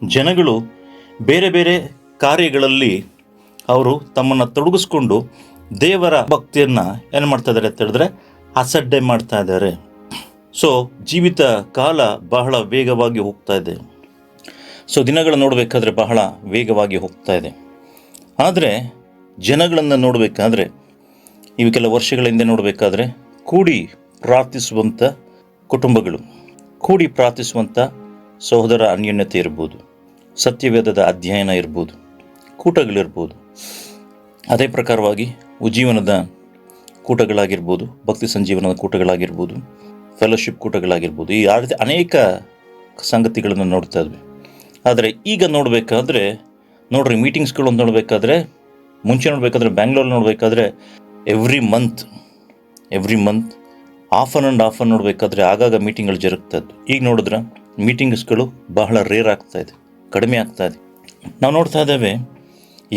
ಜನಗಳು ಬೇರೆ ಬೇರೆ ಕಾರ್ಯಗಳಲ್ಲಿ ಅವರು ತಮ್ಮನ್ನು ತೊಡಗಿಸ್ಕೊಂಡು ದೇವರ ಭಕ್ತಿಯನ್ನು ಏನು ಮಾಡ್ತಾ ಇದ್ದಾರೆ ಅಂತ ಹೇಳಿದ್ರೆ ಅಸಡ್ಡೆ ಮಾಡ್ತಾ ಇದ್ದಾರೆ. ಸೊ ಜೀವಿತ ಕಾಲ ಬಹಳ ವೇಗವಾಗಿ ಹೋಗ್ತಾ ಇದೆ. ಸೊ ದಿನಗಳು ನೋಡಬೇಕಾದ್ರೆ ಬಹಳ ವೇಗವಾಗಿ ಹೋಗ್ತಾ ಇದೆ. ಆದರೆ ಜನಗಳನ್ನು ನೋಡಬೇಕಾದ್ರೆ ಇವು ಕೆಲ ವರ್ಷಗಳ ಹಿಂದೆ ನೋಡಬೇಕಾದ್ರೆ ಕೂಡಿ ಪ್ರಾರ್ಥಿಸುವಂಥ ಕುಟುಂಬಗಳು, ಕೂಡಿ ಪ್ರಾರ್ಥಿಸುವಂಥ ಸಹೋದರ ಅನ್ಯೋನ್ಯತೆ ಇರ್ಬೋದು, ಸತ್ಯವೇದದ ಅಧ್ಯಯನ ಇರ್ಬೋದು, ಕೂಟಗಳಿರ್ಬೋದು. ಅದೇ ಪ್ರಕಾರವಾಗಿ ಉಜ್ಜೀವನದ ಕೂಟಗಳಾಗಿರ್ಬೋದು, ಭಕ್ತಿ ಸಂಜೀವನದ ಕೂಟಗಳಾಗಿರ್ಬೋದು, ಫೆಲೋಶಿಪ್ ಕೂಟಗಳಾಗಿರ್ಬೋದು. ಈ ರೀತಿ ಅನೇಕ ಸಂಗತಿಗಳನ್ನು ನೋಡ್ತಾ ಇದ್ವಿ. ಆದರೆ ಈಗ ನೋಡಬೇಕಾದ್ರೆ ನೋಡ್ರಿ, ಮೀಟಿಂಗ್ಸ್ಗಳು ನೋಡಬೇಕಾದ್ರೆ ಮುಂಚೆ ನೋಡಬೇಕಾದ್ರೆ ಬ್ಯಾಂಗ್ಳೂರಲ್ಲಿ ನೋಡಬೇಕಾದ್ರೆ ಎವ್ರಿ ಮಂತ್ ಆಫ್ ಆನ್ ನೋಡಬೇಕಾದ್ರೆ ಆಗಾಗ ಮೀಟಿಂಗ್ಗಳು ಜರುಗ್ತಾ ಇತ್ತು. ಈಗ ನೋಡಿದ್ರೆ ಮೀಟಿಂಗ್ಸ್ಗಳು ಬಹಳ ರೇರ್ ಆಗ್ತಾ ಇದೆ, ಕಡಿಮೆ ಆಗ್ತಾ ಇದೆ. ನಾವು ನೋಡ್ತಾ ಇದ್ದೇವೆ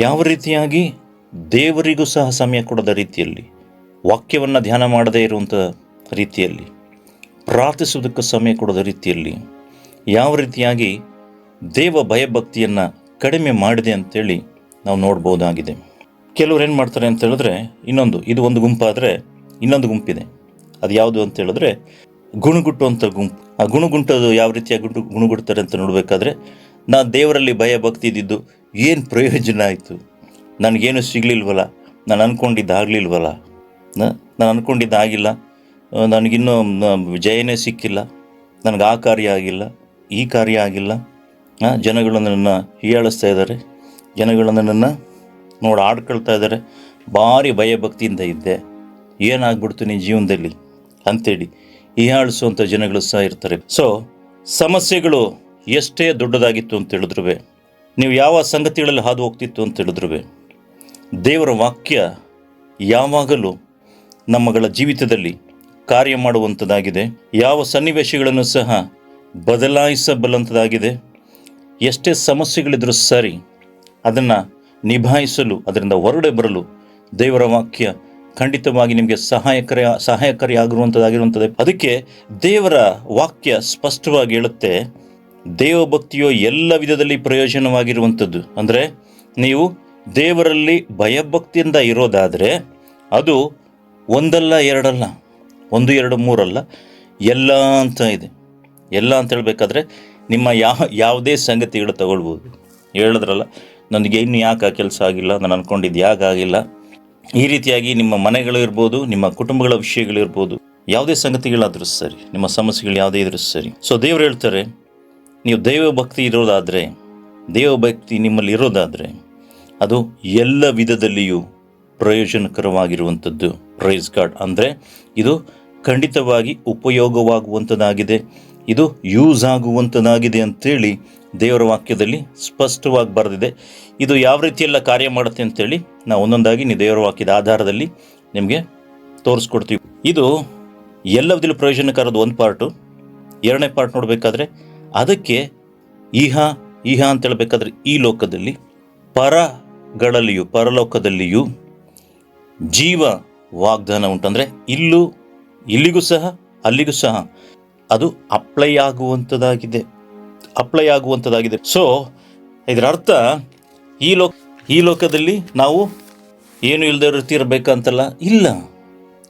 ಯಾವ ರೀತಿಯಾಗಿ ದೇವರಿಗೂ ಸಹ ಸಮಯ ಕೊಡದ ರೀತಿಯಲ್ಲಿ, ವಾಕ್ಯವನ್ನು ಧ್ಯಾನ ಮಾಡದೇ ಇರುವಂಥ ರೀತಿಯಲ್ಲಿ, ಪ್ರಾರ್ಥಿಸುವುದಕ್ಕೆ ಸಮಯ ಕೊಡದ ರೀತಿಯಲ್ಲಿ, ಯಾವ ರೀತಿಯಾಗಿ ದೇವ ಭಯಭಕ್ತಿಯನ್ನು ಕಡಿಮೆ ಮಾಡಿದೆ ಅಂತೇಳಿ ನಾವು ನೋಡ್ಬೋದಾಗಿದೆ. ಕೆಲವ್ರು ಏನು ಮಾಡ್ತಾರೆ ಅಂತ ಹೇಳಿದ್ರೆ, ಇದು ಒಂದು ಗುಂಪಾದರೆ ಇನ್ನೊಂದು ಗುಂಪಿದೆ. ಅದು ಯಾವುದು ಅಂತ ಹೇಳಿದ್ರೆ ಗುಣಗುಟ್ಟುವಂಥ ಗುಂಪು. ಆ ಗುಣಗುಂಟೋದು ಯಾವ ರೀತಿಯಾಗಿ ಗುಣಗುಡ್ತಾರೆ ಅಂತ ನೋಡಬೇಕಾದ್ರೆ, ನಾನು ದೇವರಲ್ಲಿ ಭಯಭಕ್ತಿ ಇದ್ದಿದ್ದು ಏನು ಪ್ರಯೋಜನ ಆಯಿತು, ನನಗೇನು ಸಿಗಲಿಲ್ವಲ್ಲ, ನಾನು ಅಂದ್ಕೊಂಡಿದ್ದಾಗಲಿಲ್ವಲ್ಲ, ನಾನು ಅಂದ್ಕೊಂಡಿದ್ದಾಗಿಲ್ಲ, ನನಗಿನ್ನೂ ಜಯನೇ ಸಿಕ್ಕಿಲ್ಲ, ನನಗೆ ಆ ಕಾರ್ಯ ಆಗಿಲ್ಲ, ಈ ಕಾರ್ಯ ಆಗಿಲ್ಲ, ಜನಗಳು ನನ್ನನ್ನು ಹೀಯಾಳಿಸ್ತಾ ಇದ್ದಾರೆ, ಜನಗಳು ನನ್ನನ್ನು ಆಡ್ಕೊಳ್ತಾ ಇದ್ದಾರೆ, ಭಾರಿ ಭಯಭಕ್ತಿಯಿಂದ ಇದ್ದೆ, ಏನಾಗ್ಬಿಡ್ತು ನಿನ್ನ ಜೀವನದಲ್ಲಿ ಅಂಥೇಳಿ ಹೀಯಾಳಿಸುವಂಥ ಜನಗಳು ಸಹ ಇರ್ತಾರೆ. ಸೊ ಸಮಸ್ಯೆಗಳು ಎಷ್ಟೇ ದೊಡ್ಡದಾಗಿತ್ತು ಅಂತ ಹೇಳಿದ್ರು, ನೀವು ಯಾವ ಸಂಗತಿಗಳಲ್ಲಿ ಹಾದು ಹೋಗ್ತಿತ್ತು ಅಂತ ಹೇಳಿದ್ರು, ದೇವರ ವಾಕ್ಯ ಯಾವಾಗಲೂ ನಮ್ಮಗಳ ಜೀವಿತದಲ್ಲಿ ಕಾರ್ಯ ಮಾಡುವಂಥದ್ದಾಗಿದೆ. ಯಾವ ಸನ್ನಿವೇಶಗಳನ್ನು ಸಹ ಬದಲಾಯಿಸಬಲ್ಲಂಥದ್ದಾಗಿದೆ. ಎಷ್ಟೇ ಸಮಸ್ಯೆಗಳಿದ್ರೂ ಸರಿ, ಅದನ್ನು ನಿಭಾಯಿಸಲು, ಅದರಿಂದ ಹೊರಡೆ ಬರಲು ದೇವರ ವಾಕ್ಯ ಖಂಡಿತವಾಗಿ ನಿಮಗೆ ಸಹಾಯಕಾರಿಯಾಗಿರುವಂಥದ್ದಾಗಿರುವಂಥದ್ದು. ಅದಕ್ಕೆ ದೇವರ ವಾಕ್ಯ ಸ್ಪಷ್ಟವಾಗಿ ಹೇಳುತ್ತೆ, ದೇವಭಕ್ತಿಯು ಎಲ್ಲ ವಿಧದಲ್ಲಿ ಪ್ರಯೋಜನವಾಗಿರುವಂಥದ್ದು. ಅಂದರೆ ನೀವು ದೇವರಲ್ಲಿ ಭಯಭಕ್ತಿಯಿಂದ ಇರೋದಾದರೆ ಅದು ಒಂದಲ್ಲ ಎರಡಲ್ಲ, 1 2 3 ಅಲ್ಲ, ಎಲ್ಲ ಅಂತ ಇದೆ. ಎಲ್ಲ ಅಂತ ಹೇಳಬೇಕಾದ್ರೆ ನಿಮ್ಮ ಯಾವುದೇ ಸಂಗತಿಗಳು ತಗೊಳ್ಬೋದು. ಹೇಳಿದ್ರಲ್ಲ, ನನಗೆ ಇನ್ನು ಯಾಕೆ ಕೆಲಸ ಆಗಿಲ್ಲ, ನಾನು ಅಂದ್ಕೊಂಡಿದ್ದು ಯಾಕೆ ಆಗಿಲ್ಲ, ಈ ರೀತಿಯಾಗಿ ನಿಮ್ಮ ಮನೆಗಳು ಇರ್ಬೋದು, ನಿಮ್ಮ ಕುಟುಂಬಗಳ ವಿಷಯಗಳಿರ್ಬೋದು, ಯಾವುದೇ ಸಂಗತಿಗಳಾದರೂ ಸರಿ, ನಿಮ್ಮ ಸಮಸ್ಯೆಗಳು ಯಾವುದೇ ಇದ್ರೂ ಸರಿ. ಸೊ ದೇವರು ಹೇಳ್ತಾರೆ, ನೀವು ದೇವಭಕ್ತಿ ನಿಮ್ಮಲ್ಲಿ ಇರೋದಾದರೆ ಅದು ಎಲ್ಲ ವಿಧದಲ್ಲಿಯೂ ಪ್ರಯೋಜನಕರವಾಗಿರುವಂಥದ್ದು. Praise God. ಅಂದರೆ ಇದು ಖಂಡಿತವಾಗಿ ಉಪಯೋಗವಾಗುವಂಥದ್ದಾಗಿದೆ, ಇದು ಯೂಸ್ ಆಗುವಂಥದ್ದಾಗಿದೆ ಅಂತೇಳಿ ದೇವರ ವಾಕ್ಯದಲ್ಲಿ ಸ್ಪಷ್ಟವಾಗಿ ಬರೆದಿದೆ. ಇದು ಯಾವ ರೀತಿಯೆಲ್ಲ ಕಾರ್ಯ ಮಾಡುತ್ತೆ ಅಂತೇಳಿ ನಾವು ಒಂದೊಂದಾಗಿ ನೀವು ದೇವರ ವಾಕ್ಯದ ಆಧಾರದಲ್ಲಿ ನಿಮಗೆ ತೋರಿಸ್ಕೊಡ್ತೀವಿ. ಇದು ಎಲ್ಲ ವಿಧದಲ್ಲಿ ಪ್ರಯೋಜನಕಾರದ ಒಂದು ಪಾರ್ಟು. ಎರಡನೇ ಪಾರ್ಟ್ ನೋಡಬೇಕಾದ್ರೆ ಅದಕ್ಕೆ ಈಹ ಅಂತ ಹೇಳಬೇಕಾದ್ರೆ ಈ ಲೋಕದಲ್ಲಿ ಪರಲೋಕದಲ್ಲಿಯೂ ಜೀವ ವಾಗ್ದಾನ ಉಂಟಂದರೆ ಇಲ್ಲಿಗೂ ಸಹ ಅಲ್ಲಿಗೂ ಸಹ ಅದು ಅಪ್ಲೈ ಆಗುವಂಥದ್ದಾಗಿದೆ. ಸೊ ಇದರ ಅರ್ಥ ಈ ಲೋಕದಲ್ಲಿ ನಾವು ಏನು ಇಲ್ಲದೆ ಇರ್ಬೇಕಂತಲ್ಲ,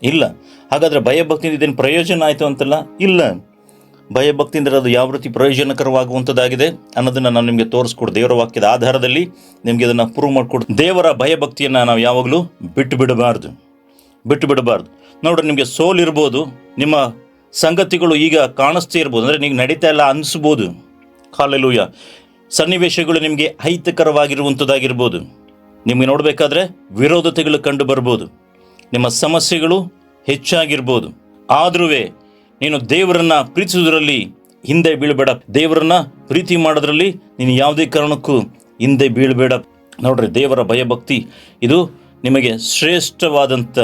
ಇಲ್ಲ. ಹಾಗಾದರೆ ಭಯಭಕ್ತಿಯಿಂದ ಇದೇನು ಪ್ರಯೋಜನ ಆಯಿತು ಅಂತಲ್ಲ, ಇಲ್ಲ. ಭಯಭಕ್ತಿಯಿಂದ ಅದು ಯಾವ ರೀತಿ ಪ್ರಯೋಜನಕರವಾಗುವಂಥದ್ದಾಗಿದೆ ಅನ್ನೋದನ್ನು ನಾನು ನಿಮಗೆ ತೋರಿಸ್ಕೊಡು. ದೇವರ ವಾಕ್ಯದ ಆಧಾರದಲ್ಲಿ ನಿಮಗೆ ಅದನ್ನು ಪ್ರೂವ್ ಮಾಡಿಕೊಡು. ದೇವರ ಭಯಭಕ್ತಿಯನ್ನು ನಾವು ಯಾವಾಗಲೂ ಬಿಟ್ಟು ಬಿಡಬಾರ್ದು. ನೋಡ್ರಿ, ನಿಮಗೆ ಸೋಲಿರ್ಬೋದು, ನಿಮ್ಮ ಸಂಗತಿಗಳು ಈಗ ಕಾಣಿಸ್ತಾ ಇರ್ಬೋದು, ಅಂದರೆ ನಿಮಗೆ ನಡೀತಾ ಇಲ್ಲ ಅನಿಸ್ಬೋದು. ಹಾಲೆಲೂಯ. ಸನ್ನಿವೇಶಗಳು ನಿಮಗೆ ಅಹಿತಕರವಾಗಿರುವಂಥದ್ದಾಗಿರ್ಬೋದು, ನಿಮಗೆ ನೋಡಬೇಕಾದ್ರೆ ವಿರೋಧತೆಗಳು ಕಂಡು ಬರ್ಬೋದು, ನಿಮ್ಮ ಸಮಸ್ಯೆಗಳು ಹೆಚ್ಚಾಗಿರ್ಬೋದು. ಆದ್ರೂ ನೀನು ದೇವರನ್ನು ಪ್ರೀತಿಸುವುದರಲ್ಲಿ ಹಿಂದೆ ಬೀಳಬೇಡ. ದೇವರನ್ನು ಪ್ರೀತಿ ಮಾಡೋದ್ರಲ್ಲಿ ನೀನು ಯಾವುದೇ ಕಾರಣಕ್ಕೂ ಹಿಂದೆ ಬೀಳಬೇಡ. ನೋಡ್ರಿ, ದೇವರ ಭಯಭಕ್ತಿ ಇದು ನಿಮಗೆ ಶ್ರೇಷ್ಠವಾದಂಥ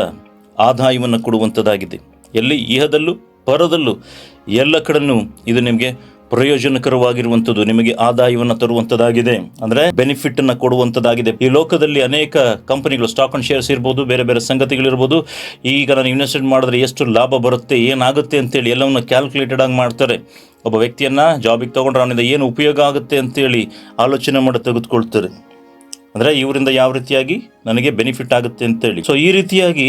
ಆದಾಯವನ್ನು ಕೊಡುವಂಥದ್ದಾಗಿದೆ. ಎಲ್ಲಿ ಇಹದಲ್ಲೂ ಪರದಲ್ಲೂ ಎಲ್ಲ ಕಡೆಯೂ ಇದು ನಿಮಗೆ ಪ್ರಯೋಜನಕರವಾಗಿರುವಂಥದ್ದು, ನಿಮಗೆ ಆದಾಯವನ್ನು ತರುವಂಥದ್ದಾಗಿದೆ, ಅಂದರೆ ಬೆನಿಫಿಟ್ ಅನ್ನು ಕೊಡುವಂಥದ್ದಾಗಿದೆ. ಈ ಲೋಕದಲ್ಲಿ ಅನೇಕ ಕಂಪನಿಗಳು, ಸ್ಟಾಕ್ ಅಂಡ್ ಶೇರ್ಸ್ ಇರ್ಬೋದು, ಬೇರೆ ಬೇರೆ ಸಂಗತಿಗಳಿರ್ಬೋದು, ಈಗ ನಾನು ಇನ್ವೆಸ್ಟ್ಮೆಂಟ್ ಮಾಡಿದ್ರೆ ಎಷ್ಟು ಲಾಭ ಬರುತ್ತೆ, ಏನಾಗುತ್ತೆ ಅಂತೇಳಿ ಎಲ್ಲವನ್ನು ಕ್ಯಾಲ್ಕುಲೇಟೆಡ್ ಆಗಿ ಮಾಡ್ತಾರೆ. ಒಬ್ಬ ವ್ಯಕ್ತಿಯನ್ನು ಜಾಬಿಗೆ ತೊಗೊಂಡ್ರೆ ಅವನಿಂದ ಏನು ಉಪಯೋಗ ಆಗುತ್ತೆ ಅಂತೇಳಿ ಆಲೋಚನೆ ಮಾಡಿ ತೆಗೆದುಕೊಳ್ತಾರೆ. ಅಂದರೆ ಇವರಿಂದ ಯಾವ ರೀತಿಯಾಗಿ ನನಗೆ ಬೆನಿಫಿಟ್ ಆಗುತ್ತೆ ಅಂತೇಳಿ. ಸೊ ಈ ರೀತಿಯಾಗಿ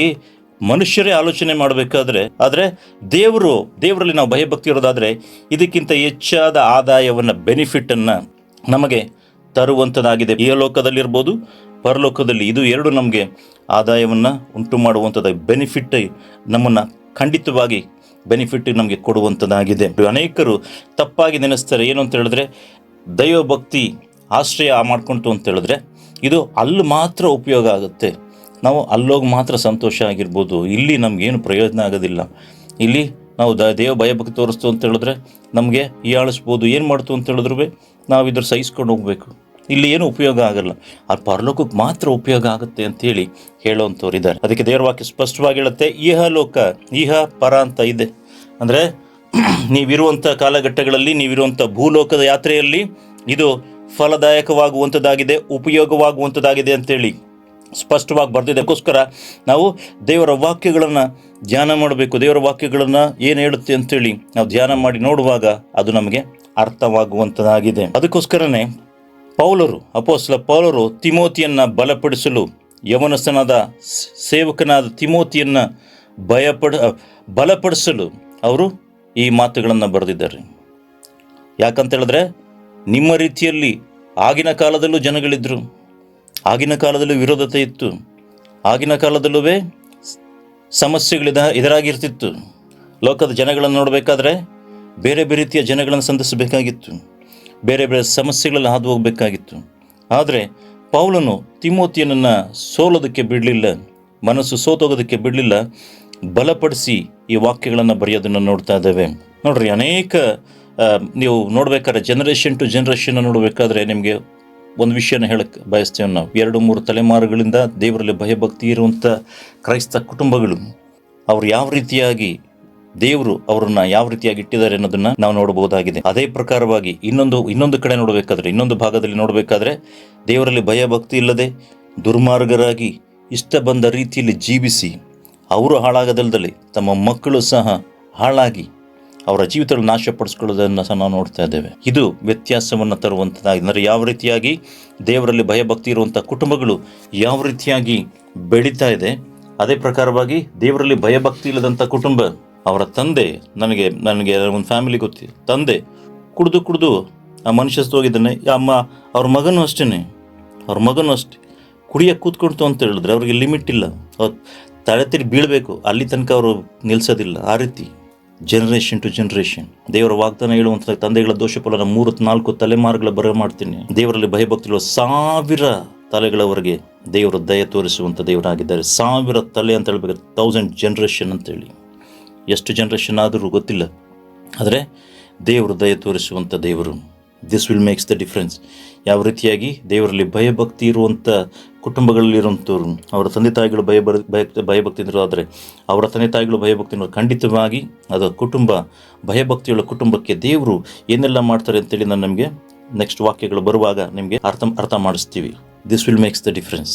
ಮನುಷ್ಯರೇ ಆಲೋಚನೆ ಮಾಡಬೇಕಾದ್ರೆ, ಆದರೆ ದೇವರಲ್ಲಿ ನಾವು ಭಯಭಕ್ತಿ ಇರೋದಾದರೆ ಇದಕ್ಕಿಂತ ಹೆಚ್ಚಾದ ಆದಾಯವನ್ನು, ಬೆನಿಫಿಟನ್ನು ನಮಗೆ ತರುವಂಥದ್ದಾಗಿದೆ. ಈ ಲೋಕದಲ್ಲಿರ್ಬೋದು, ಪರಲೋಕದಲ್ಲಿ, ಇದು ಎರಡು ನಮಗೆ ಆದಾಯವನ್ನು ಉಂಟು ಮಾಡುವಂಥದ್ದು, ಬೆನಿಫಿಟ್ ನಮ್ಮನ್ನು ಖಂಡಿತವಾಗಿ ಬೆನಿಫಿಟ್ ನಮಗೆ ಕೊಡುವಂಥದ್ದಾಗಿದೆ. ಅನೇಕರು ತಪ್ಪಾಗಿ ನೆನೆಸ್ತಾರೆ. ಏನು ಅಂತ ಹೇಳಿದ್ರೆ, ದೈವಭಕ್ತಿ ಆಶ್ರಯ ಮಾಡ್ಕೊಂತು ಅಂತ ಹೇಳಿದ್ರೆ ಇದು ಅಲ್ಲಿ ಮಾತ್ರ ಉಪಯೋಗ ಆಗುತ್ತೆ, ನಾವು ಅಲ್ಲೋಗಿ ಮಾತ್ರ ಸಂತೋಷ ಆಗಿರ್ಬೋದು, ಇಲ್ಲಿ ನಮಗೇನು ಪ್ರಯೋಜನ ಆಗೋದಿಲ್ಲ. ಇಲ್ಲಿ ನಾವು ದೇವ ಭಯಭಕ್ತಿ ತೋರಿಸ್ತು ಅಂತ ಹೇಳಿದ್ರೆ ನಮಗೆ ಹೀಯಾಳಿಸ್ಬೋದು, ಏನು ಮಾಡ್ತು ಅಂತ ಹೇಳಿದ್ರು ನಾವು ಇದ್ರ ಸಹಿಸ್ಕೊಂಡು ಹೋಗಬೇಕು, ಇಲ್ಲಿ ಏನು ಉಪಯೋಗ ಆಗಲ್ಲ, ಆ ಪರಲೋಕಕ್ಕೆ ಮಾತ್ರ ಉಪಯೋಗ ಆಗುತ್ತೆ ಅಂತೇಳಿ ಹೇಳೋವಂಥವ್ರಿದ್ದಾರೆ. ಅದಕ್ಕೆ ದೇವರ ವಾಕ್ಯ ಸ್ಪಷ್ಟವಾಗಿ ಹೇಳುತ್ತೆ, ಇಹ ಪರ ಅಂತ ಇದೆ. ಅಂದರೆ ನೀವಿರುವಂಥ ಕಾಲಘಟ್ಟಗಳಲ್ಲಿ, ನೀವಿರುವಂಥ ಭೂಲೋಕದ ಯಾತ್ರೆಯಲ್ಲಿ ಇದು ಫಲದಾಯಕವಾಗುವಂಥದ್ದಾಗಿದೆ, ಉಪಯೋಗವಾಗುವಂಥದ್ದಾಗಿದೆ ಅಂತೇಳಿ ಸ್ಪಷ್ಟವಾಗಿ ಬರ್ತಿದೆ. ಅದಕ್ಕೋಸ್ಕರ ನಾವು ದೇವರ ವಾಕ್ಯಗಳನ್ನು ಧ್ಯಾನ ಮಾಡಬೇಕು. ದೇವರ ವಾಕ್ಯಗಳನ್ನು ಏನು ಹೇಳುತ್ತೆ ಅಂತೇಳಿ ನಾವು ಧ್ಯಾನ ಮಾಡಿ ನೋಡುವಾಗ ಅದು ನಮಗೆ ಅರ್ಥವಾಗುವಂಥದ್ದಾಗಿದೆ. ಅದಕ್ಕೋಸ್ಕರನೇ ಅಪೊಸ್ತಲ ಪೌಲರು ತಿಮೋತಿಯನ್ನು ಬಲಪಡಿಸಲು, ಯವನಸ್ಥನಾದ ಸೇವಕನಾದ ತಿಮೋತಿಯನ್ನು ಬಲಪಡಿಸಲು ಅವರು ಈ ಮಾತುಗಳನ್ನು ಬರೆದಿದ್ದಾರೆ. ಯಾಕಂತೇಳಿದ್ರೆ, ನಿಮ್ಮ ರೀತಿಯಲ್ಲಿ ಆಗಿನ ಕಾಲದಲ್ಲೂ ಜನಗಳಿದ್ದರು, ಆಗಿನ ಕಾಲದಲ್ಲೂ ವಿರೋಧತೆ ಇತ್ತು, ಆಗಿನ ಕಾಲದಲ್ಲೂ ಎದುರಾಗಿರ್ತಿತ್ತು. ಲೋಕದ ಜನಗಳನ್ನು ನೋಡಬೇಕಾದ್ರೆ ಬೇರೆ ಬೇರೆ ರೀತಿಯ ಜನಗಳನ್ನು ಸಂಧಿಸಬೇಕಾಗಿತ್ತು, ಬೇರೆ ಬೇರೆ ಸಮಸ್ಯೆಗಳಲ್ಲಿ ಹಾದು ಹೋಗಬೇಕಾಗಿತ್ತು. ಆದರೆ ಪೌಲನು ತಿಮೋತಿಯನನ್ನು ಸೋಲೋದಕ್ಕೆ ಬಿಡಲಿಲ್ಲ, ಮನಸ್ಸು ಸೋತೋಗೋದಕ್ಕೆ ಬಿಡಲಿಲ್ಲ, ಬಲಪಡಿಸಿ ಈ ವಾಕ್ಯಗಳನ್ನು ಬರೆಯೋದನ್ನು ನೋಡ್ತಾ ಇದ್ದೇವೆ. ನೋಡ್ರಿ, ಅನೇಕ ನೀವು ನೋಡಬೇಕಾದ್ರೆ ಜನರೇಷನ್ ಟು ಜನರೇಷನ್ ನೋಡಬೇಕಾದ್ರೆ ನಿಮಗೆ ಒಂದು ವಿಷಯನ ಹೇಳಕ್ಕೆ ಬಯಸ್ತೇವೆ. ನಾವು 2-3 ತಲೆಮಾರುಗಳಿಂದ ದೇವರಲ್ಲಿ ಭಯಭಕ್ತಿ ಇರುವಂಥ ಕ್ರೈಸ್ತ ಕುಟುಂಬಗಳು, ಅವರು ಯಾವ ರೀತಿಯಾಗಿ ದೇವರು ಅವರನ್ನು ಯಾವ ರೀತಿಯಾಗಿ ಇಟ್ಟಿದ್ದಾರೆ ಅನ್ನೋದನ್ನು ನಾವು ನೋಡಬಹುದಾಗಿದೆ. ಅದೇ ಪ್ರಕಾರವಾಗಿ ಇನ್ನೊಂದು ಕಡೆ ನೋಡಬೇಕಾದ್ರೆ, ಇನ್ನೊಂದು ಭಾಗದಲ್ಲಿ ನೋಡಬೇಕಾದ್ರೆ, ದೇವರಲ್ಲಿ ಭಯಭಕ್ತಿ ಇಲ್ಲದೆ ದುರ್ಮಾರ್ಗರಾಗಿ ಇಷ್ಟ ಬಂದ ರೀತಿಯಲ್ಲಿ ಜೀವಿಸಿ ಅವರು ಹಾಳಾಗದಲ್ಲದೆ ತಮ್ಮ ಮಕ್ಕಳು ಸಹ ಹಾಳಾಗಿ ಅವರ ಜೀವಿತಗಳು ನಾಶಪಡಿಸ್ಕೊಳ್ಳೋದನ್ನು ಸಹ ನಾವು ನೋಡ್ತಾ ಇದ್ದೇವೆ. ಇದು ವ್ಯತ್ಯಾಸವನ್ನು ತರುವಂಥದ್ದಾಗಿದೆ. ಅಂದರೆ ಯಾವ ರೀತಿಯಾಗಿ ದೇವರಲ್ಲಿ ಭಯಭಕ್ತಿ ಇರುವಂಥ ಕುಟುಂಬಗಳು ಯಾವ ರೀತಿಯಾಗಿ ಬೆಳೀತಾ ಇದೆ, ಅದೇ ಪ್ರಕಾರವಾಗಿ ದೇವರಲ್ಲಿ ಭಯಭಕ್ತಿ ಇಲ್ಲದಂಥ ಕುಟುಂಬ, ಅವರ ತಂದೆ, ನನಗೆ ಒಂದು ಫ್ಯಾಮಿಲಿ ಗೊತ್ತಿದೆ, ತಂದೆ ಕುಡಿದು ಆ ಮನುಷ್ಯ ಹೋಗಿದ್ದಾನೆ, ಅವ್ರ ಮಗನೂ ಅಷ್ಟೇ ಕುಡಿಯೋಕ್ಕೆ ಕೂತ್ಕೊಳ್ತು ಅಂತ ಹೇಳಿದ್ರೆ ಅವ್ರಿಗೆ ಲಿಮಿಟ್ ಇಲ್ಲ, ಅವ್ರು ತಡೆತಿರಿ ಬೀಳಬೇಕು, ಅಲ್ಲಿ ತನಕ ಅವರು ನಿಲ್ಲಿಸೋದಿಲ್ಲ. ಆ ರೀತಿ ಜನರೇಷನ್ ಟು ಜನರೇಷನ್ ದೇವರ ವಾಗ್ದಾನ ಹೇಳುವಂಥ ತಂದೆಗಳ ದೋಷಫಲನ 3-4 ತಲೆಮಾರುಗಳ ಬರ ಮಾಡ್ತೀನಿ. ದೇವರಲ್ಲಿ ಭಯಭಕ್ತಿರುವ 1000 ತಲೆಗಳವರೆಗೆ ದೇವರು ದಯ ತೋರಿಸುವಂಥ ದೇವರಾಗಿದ್ದಾರೆ. 1000 ತಲೆ ಅಂತ ಹೇಳ್ಬೇಕಾದ್ರೆ 1000 ಜನರೇಷನ್ ಅಂತೇಳಿ, ಎಷ್ಟು ಜನರೇಷನ್ ಆದರೂ ಗೊತ್ತಿಲ್ಲ, ಆದರೆ ದೇವರು ದಯ ತೋರಿಸುವಂಥ ದೇವರು. This will makes the difference. ಯಾವ ರೀತಿಯಾಗಿ ದೇವರಲ್ಲಿ ಭಯಭಕ್ತಿ ಇರುವಂಥ ಕುಟುಂಬಗಳಲ್ಲಿರುವಂಥವ್ರು, ಅವರ ತಂದೆ ತಾಯಿಗಳು ಭಯಭಕ್ತಿ ಇರೋದಾದರೆ, ಅವರ ತಂದೆ ತಾಯಿಗಳು ಭಯಭಕ್ತಿ ಖಂಡಿತವಾಗಿ ಅದು ಭಯಭಕ್ತಿಯುಳ್ಳ ಕುಟುಂಬಕ್ಕೆ ದೇವರು ಏನೆಲ್ಲ ಮಾಡ್ತಾರೆ ಅಂತೇಳಿ ನಾನು ನಮಗೆ ನೆಕ್ಸ್ಟ್ ವಾಕ್ಯಗಳು ಬರುವಾಗ ನಿಮಗೆ ಅರ್ಥ ಮಾಡಿಸ್ತೀವಿ. This will makes the difference.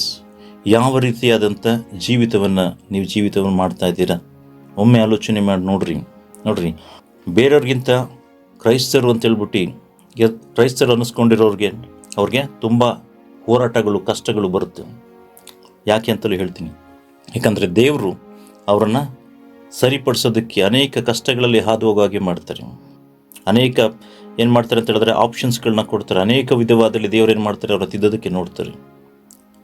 ಯಾವ ರೀತಿಯಾದಂಥ ಜೀವಿತವನ್ನು ಮಾಡ್ತಾ ಇದ್ದೀರಾ, ಒಮ್ಮೆ ಆಲೋಚನೆ ಮಾಡಿ ನೋಡ್ರಿ. ಬೇರೆಯವ್ರಿಗಿಂತ ಕ್ರೈಸ್ತರು ಅಂತೇಳ್ಬಿಟ್ಟು ಕ್ರೈಸ್ತರು ಅವ್ರಿಗೆ ತುಂಬ ಹೋರಾಟಗಳು, ಕಷ್ಟಗಳು ಬರುತ್ತೆ. ಯಾಕೆ ಅಂತಲೂ ಹೇಳ್ತೀನಿ. ಯಾಕಂದರೆ ದೇವರು ಅವರನ್ನು ಸರಿಪಡಿಸೋದಕ್ಕೆ ಅನೇಕ ಕಷ್ಟಗಳಲ್ಲಿ ಹಾದು ಹೋಗಾಗೆ ಮಾಡ್ತಾರೆ. ಅನೇಕ ಏನು ಮಾಡ್ತಾರೆ ಅಂತ ಹೇಳಿದ್ರೆ ಆಪ್ಷನ್ಸ್ಗಳನ್ನ ಕೊಡ್ತಾರೆ. ಅನೇಕ ವಿಧವಾದಲ್ಲಿ ದೇವ್ರು ಏನು ಮಾಡ್ತಾರೆ, ಅವ್ರ ತಿದ್ದೋದಕ್ಕೆ ನೋಡ್ತಾರೆ.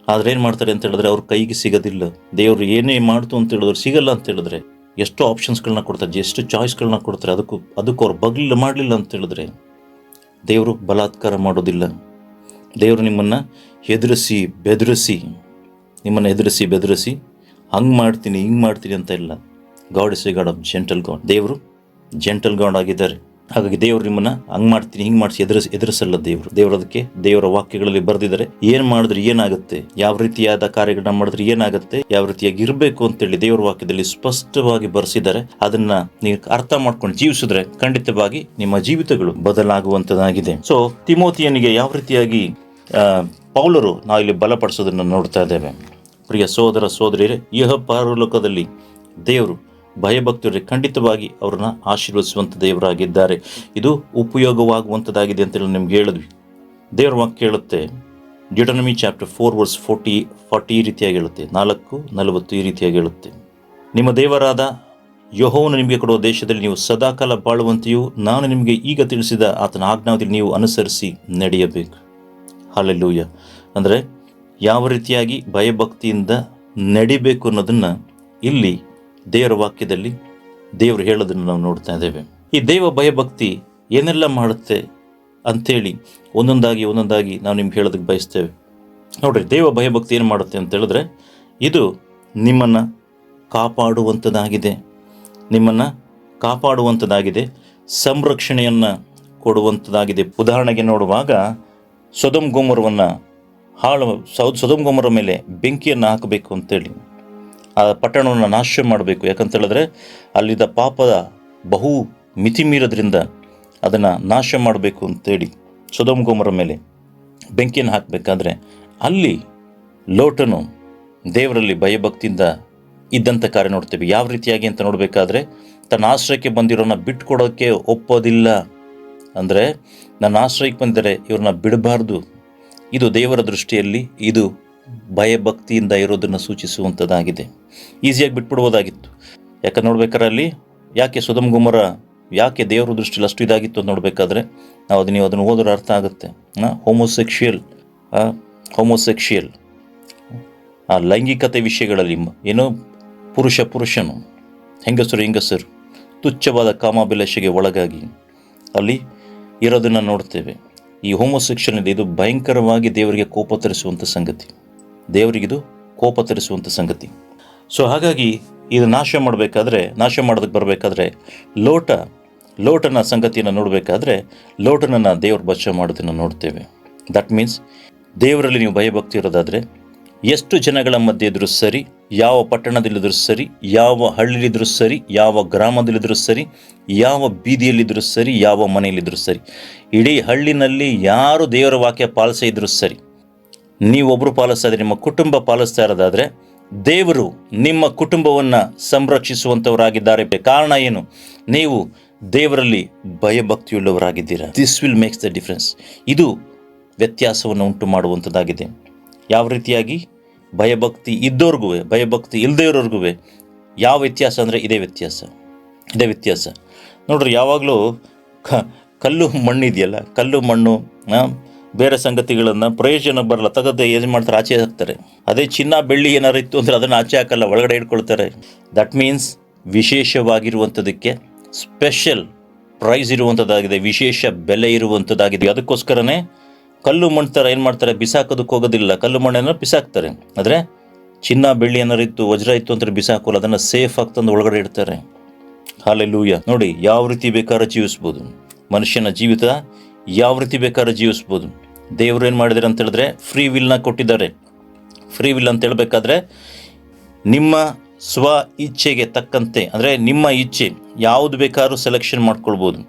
ಆದರೆ ಏನು ಮಾಡ್ತಾರೆ ಅಂತ ಹೇಳಿದ್ರೆ ಅವ್ರ ಕೈಗೆ ಸಿಗೋದಿಲ್ಲ. ದೇವರು ಏನೇ ಮಾಡ್ತು ಅಂತ ಹೇಳಿದ್ರೆ ಸಿಗಲ್ಲ ಅಂತ ಹೇಳಿದ್ರೆ ಎಷ್ಟೋ ಆಪ್ಷನ್ಸ್ಗಳನ್ನ ಕೊಡ್ತಾರೆ, ಎಷ್ಟು ಚಾಯ್ಸ್ಗಳನ್ನ ಕೊಡ್ತಾರೆ. ಅದಕ್ಕೂ ಅವ್ರು ಮಾಡಲಿಲ್ಲ ಅಂತ ಹೇಳಿದ್ರೆ ದೇವರು ಬಲಾತ್ಕಾರ ಮಾಡೋದಿಲ್ಲ. ದೇವರು ನಿಮ್ಮನ್ನು ಹೆದರಿಸಿ ಬೆದರಿಸಿ ಹಂಗೆ ಮಾಡ್ತೀನಿ ಹಿಂಗೆ ಮಾಡ್ತೀನಿ ಅಂತ ಇಲ್ಲ. God is A god of gentle god. ದೇವರು ಜೆಂಟಲ್ ಗಾಡ್ ಆಗಿದ್ದಾರೆ. ಹಾಗಾಗಿ ದೇವರು ನಿಮ್ಮನ್ನ ಹಂಗೆ ಮಾಡ್ತೀನಿ ಹಿಂಗೆ ಮಾಡಿಸಿ ಎದುರಿಸಲ್ಲ ದೇವರು ಅದಕ್ಕೆ ದೇವರ ವಾಕ್ಯಗಳಲ್ಲಿ ಬರೆದಿದ್ದಾರೆ. ಏನು ಮಾಡಿದ್ರೆ ಏನಾಗುತ್ತೆ, ಯಾವ ರೀತಿಯಾದ ಕಾರ್ಯಗಳನ್ನ ಮಾಡಿದ್ರೆ ಏನಾಗುತ್ತೆ, ಯಾವ ರೀತಿಯಾಗಿ ಇರಬೇಕು ಅಂತೇಳಿ ದೇವರ ವಾಕ್ಯದಲ್ಲಿ ಸ್ಪಷ್ಟವಾಗಿ ಬರೆಸಿದ್ದಾರೆ. ಅದನ್ನ ನೀವು ಅರ್ಥ ಮಾಡ್ಕೊಂಡು ಜೀವಿಸಿದ್ರೆ ಖಂಡಿತವಾಗಿ ನಿಮ್ಮ ಜೀವಿತಗಳು ಬದಲಾಗುವಂತದ್ದಾಗಿದೆ. ಸೊ ತಿಮೋತಿಯನಿಗೆ ಯಾವ ರೀತಿಯಾಗಿ ಪೌಲರು ನಾವು ಇಲ್ಲಿ ಬಲಪಡಿಸೋದನ್ನು ನೋಡ್ತಾ ಇದ್ದೇವೆ. ಪ್ರಿಯ ಸೋದರ ಸೋದರಿಯರೇ, ಪರಲೋಕದಲ್ಲಿ ದೇವರು ಭಯಭಕ್ತರಿಗೆ ಖಂಡಿತವಾಗಿ ಅವ್ರನ್ನ ಆಶೀರ್ವದಿಸುವಂಥ ದೇವರಾಗಿದ್ದಾರೆ. ಇದು ಉಪಯೋಗವಾಗುವಂಥದ್ದಾಗಿದೆ ಅಂತೇಳಿ ನಿಮ್ಗೆ ಹೇಳಿದ್ವಿ. ದೇವರ ವಾಕ್ಯ ಹೇಳುತ್ತೆ, ಡ್ಯೂಟನಮಿ ಚಾಪ್ಟರ್ 4 ವರ್ಸ್ 40 ಈ ರೀತಿಯಾಗಿ ಹೇಳುತ್ತೆ, 4:40 ಈ ರೀತಿಯಾಗಿ ಹೇಳುತ್ತೆ, ನಿಮ್ಮ ದೇವರಾದ ಯೆಹೋವನು ನಿಮಗೆ ಕೊಡುವ ದೇಶದಲ್ಲಿ ನೀವು ಸದಾಕಾಲ ಬಾಳುವಂತೆಯೂ ನಾನು ನಿಮಗೆ ಈಗ ತಿಳಿಸಿದ ಆತನ ಆಜ್ಞಾವದಲ್ಲಿ ನೀವು ಅನುಸರಿಸಿ ನಡೆಯಬೇಕು. ಹಲ್ಲೆಲೂಯಾ. ಅಂದರೆ ಯಾವ ರೀತಿಯಾಗಿ ಭಯಭಕ್ತಿಯಿಂದ ನಡಿಬೇಕು ಅನ್ನೋದನ್ನು ಇಲ್ಲಿ ದೇವರ ವಾಕ್ಯದಲ್ಲಿ ದೇವರು ಹೇಳೋದನ್ನು ನಾವು ನೋಡ್ತಾ ಇದ್ದೇವೆ. ಈ ದೇವ ಭಯಭಕ್ತಿ ಏನೆಲ್ಲ ಮಾಡುತ್ತೆ ಅಂಥೇಳಿ ಒಂದೊಂದಾಗಿ ನಾವು ನಿಮ್ಗೆ ಹೇಳೋದಕ್ಕೆ ಬಯಸ್ತೇವೆ. ನೋಡ್ರಿ, ದೇವ ಭಯಭಕ್ತಿ ಏನು ಮಾಡುತ್ತೆ ಅಂತ ಹೇಳಿದ್ರೆ, ಇದು ನಿಮ್ಮನ್ನು ಕಾಪಾಡುವಂಥದ್ದಾಗಿದೆ, ಸಂರಕ್ಷಣೆಯನ್ನು ಕೊಡುವಂಥದ್ದಾಗಿದೆ. ಉದಾಹರಣೆಗೆ ನೋಡುವಾಗ ಸೊದೋಮ್ ಗೊಮೋರವನ್ನು ಸೊದೋಮ್ ಗೊಮೋರ ಮೇಲೆ ಬೆಂಕಿಯನ್ನು ಹಾಕಬೇಕು ಅಂತೇಳಿ ಆ ಪಟ್ಟಣವನ್ನು ನಾಶ ಮಾಡಬೇಕು. ಯಾಕಂತೇಳಿದ್ರೆ ಅಲ್ಲಿದ್ದ ಪಾಪದ ಬಹು ಮಿತಿ ಮೀರೋದ್ರಿಂದ ಅದನ್ನು ನಾಶ ಮಾಡಬೇಕು ಅಂತೇಳಿ ಸೊದೋಮ್ ಗೊಮೋರ ಮೇಲೆ ಬೆಂಕಿಯನ್ನು ಹಾಕಬೇಕಾದ್ರೆ ಅಲ್ಲಿ ಲೋಟನು ದೇವರಲ್ಲಿ ಭಯಭಕ್ತಿಯಿಂದ ಇದ್ದಂಥ ಕಾರ್ಯ ನೋಡ್ತೇವೆ. ಯಾವ ರೀತಿಯಾಗಿ ಅಂತ ನೋಡಬೇಕಾದ್ರೆ, ತನ್ನ ಆಶ್ರಯಕ್ಕೆ ಬಂದಿರೋನ್ನ ಬಿಟ್ಕೊಡೋಕ್ಕೆ ಒಪ್ಪೋದಿಲ್ಲ. ಅಂದರೆ ನನ್ನ ಆಶ್ರಯಕ್ಕೆ ಬಂದರೆ ಇವ್ರನ್ನ ಬಿಡಬಾರ್ದು. ಇದು ದೇವರ ದೃಷ್ಟಿಯಲ್ಲಿ ಇದು ಭಯಭಕ್ತಿಯಿಂದ ಇರೋದನ್ನು ಸೂಚಿಸುವಂಥದ್ದಾಗಿದೆ. ಈಸಿಯಾಗಿ ಬಿಟ್ಬಿಡ್ಬೋದಾಗಿತ್ತು. ಯಾಕೆ ನೋಡ್ಬೇಕಾದ್ರೆ ಅಲ್ಲಿ ಯಾಕೆ ಸೊದೋಮ್ ಗೊಮೋರ ಯಾಕೆ ದೇವರ ದೃಷ್ಟಿಯಲ್ಲಿ ಅಷ್ಟು ಇದಾಗಿತ್ತು ಅಂತ ನೋಡಬೇಕಾದ್ರೆ ನೀವು ಅದನ್ನು ಓದೋರು ಅರ್ಥ ಆಗುತ್ತೆ. ಹೋಮೋಸೆಕ್ಷುಯಲ್ ಆ ಲೈಂಗಿಕತೆ ವಿಷಯಗಳಲ್ಲಿ ಏನೋ ಪುರುಷನು ಹೆಂಗಸರು ತುಚ್ಛವಾದ ಕಾಮಾಭಿಲಾಷೆಗೆ ಒಳಗಾಗಿ ಅಲ್ಲಿ ಇರೋದನ್ನು ನೋಡ್ತೇವೆ. ಈ ಹೋಮೋಸೆಕ್ಷುಯಲ್ ಇದು ಭಯಂಕರವಾಗಿ ದೇವರಿಗೆ ಕೋಪ ತರಿಸುವಂಥ ಸಂಗತಿ. ಸೊ ಹಾಗಾಗಿ ಇದು ನಾಶ ಮಾಡೋದಕ್ಕೆ ಬರಬೇಕಾದ್ರೆ ಲೋಟನ ಸಂಗತಿಯನ್ನು ನೋಡಬೇಕಾದ್ರೆ ಲೋಟನನ್ನು ದೇವರು ಬಚಾವ್ ಮಾಡೋದನ್ನು ನೋಡ್ತೇವೆ. ದಟ್ ಮೀನ್ಸ್ ದೇವರಲ್ಲಿ ನೀವು ಭಯಭಕ್ತಿ ಇರೋದಾದರೆ ಎಷ್ಟು ಜನಗಳ ಮಧ್ಯೆ ಇದ್ರೂ ಸರಿ, ಯಾವ ಪಟ್ಟಣದಲ್ಲಿದ್ದರೂ ಸರಿ, ಯಾವ ಹಳ್ಳಿಲಿದ್ದರೂ ಸರಿ, ಯಾವ ಗ್ರಾಮದಲ್ಲಿದ್ದರೂ ಸರಿ, ಯಾವ ಬೀದಿಯಲ್ಲಿದ್ದರೂ ಸರಿ, ಯಾವ ಮನೆಯಲ್ಲಿದ್ದರೂ ಸರಿ, ಇಡೀ ಹಳ್ಳಿನಲ್ಲಿ ಯಾರು ದೇವರ ವಾಕ್ಯ ಪಾಲಿಸೇ ಇದ್ರೂ ಸರಿ, ನೀವೊಬ್ಬರು ಪಾಲಿಸ್ತಾ ಇದ್ರೆ, ನಿಮ್ಮ ಕುಟುಂಬ ಪಾಲಿಸ್ತಾ ಇರೋದಾದರೆ ದೇವರು ನಿಮ್ಮ ಕುಟುಂಬವನ್ನು ಸಂರಕ್ಷಿಸುವಂಥವರಾಗಿದ್ದಾರೆ. ಕಾರಣ ಏನು? ನೀವು ದೇವರಲ್ಲಿ ಭಯಭಕ್ತಿಯುಳ್ಳವರಾಗಿದ್ದೀರಾ. This will makes the difference. ಇದು ವ್ಯತ್ಯಾಸವನ್ನು ಉಂಟು ಮಾಡುವಂಥದ್ದಾಗಿದೆ. ಯಾವ ರೀತಿಯಾಗಿ ಭಯಭಕ್ತಿ ಇದ್ದವ್ರಿಗೂ ಭಯಭಕ್ತಿ ಇಲ್ಲದೇ ಇರೋರ್ಗೂ ಯಾವ ವ್ಯತ್ಯಾಸ ಅಂದರೆ ಇದೇ ವ್ಯತ್ಯಾಸ. ನೋಡ್ರಿ, ಯಾವಾಗಲೂ ಕಲ್ಲು ಮಣ್ಣು ಇದೆಯಲ್ಲ, ಕಲ್ಲು ಮಣ್ಣು ಬೇರೆ ಸಂಗತಿಗಳನ್ನು ಪ್ರಯೋಜನ ಬರಲ್ಲ ತೆಗೆದು ಏನು ಮಾಡ್ತಾರೆ, ಆಚೆ ಹಾಕ್ತಾರೆ. ಅದೇ ಚಿನ್ನ ಬೆಳ್ಳಿ ಏನಾರು ಇತ್ತು ಅಂದರೆ ಅದನ್ನು ಆಚೆ ಹಾಕಲ್ಲ, ಒಳಗಡೆ ಇಟ್ಕೊಳ್ತಾರೆ. ದಟ್ ಮೀನ್ಸ್ ವಿಶೇಷವಾಗಿರುವಂಥದ್ದಕ್ಕೆ ಸ್ಪೆಷಲ್ ಪ್ರೈಸ್ ಇರುವಂಥದ್ದಾಗಿದೆ, ವಿಶೇಷ ಬೆಲೆ ಇರುವಂಥದ್ದಾಗಿದೆ. ಅದಕ್ಕೋಸ್ಕರನೇ ಕಲ್ಲು ಮಣ್ಣು ಥರ ಏನು ಮಾಡ್ತಾರೆ, ಬಿಸಾಕೋದಕ್ಕೆ ಹೋಗೋದಿಲ್ಲ. ಕಲ್ಲು ಮಣ್ಣನ್ನು ಬಿಸಾಕ್ತಾರೆ. ಆದರೆ ಚಿನ್ನ ಬೆಳ್ಳಿ ಏನಾರು ಇತ್ತು, ವಜ್ರ ಇತ್ತು ಅಂತ ಬಿಸಾಕೋಲ್ಲ, ಅದನ್ನು ಸೇಫ್ ಆಗಿ ತಂದು ಒಳಗಡೆ ಇಡ್ತಾರೆ. ಹಲ್ಲೆಲೂಯಾ. ನೋಡಿ, ಯಾವ ರೀತಿ ಬೇಕಾದ್ರೂ ಜೀವಿಸ್ಬೋದು, ಮನುಷ್ಯನ ಜೀವಿತ ಯಾವ ರೀತಿ ಬೇಕಾದ್ರೂ ಜೀವಿಸ್ಬೋದು. ದೇವರು ಏನು ಮಾಡಿದ್ದಾರೆ ಅಂತ ಹೇಳಿದ್ರೆ ಫ್ರೀ ವಿಲ್ನ ಕೊಟ್ಟಿದ್ದಾರೆ. ಫ್ರೀ ವಿಲ್ ಅಂತ ಹೇಳಬೇಕಾದ್ರೆ ನಿಮ್ಮ ಸ್ವ ಇಚ್ಛೆಗೆ ತಕ್ಕಂತೆ, ಅಂದರೆ ನಿಮ್ಮ ಇಚ್ಛೆ ಯಾವುದು ಬೇಕಾದ್ರೂ ಸೆಲೆಕ್ಷನ್ ಮಾಡ್ಕೊಳ್ಬೋದು.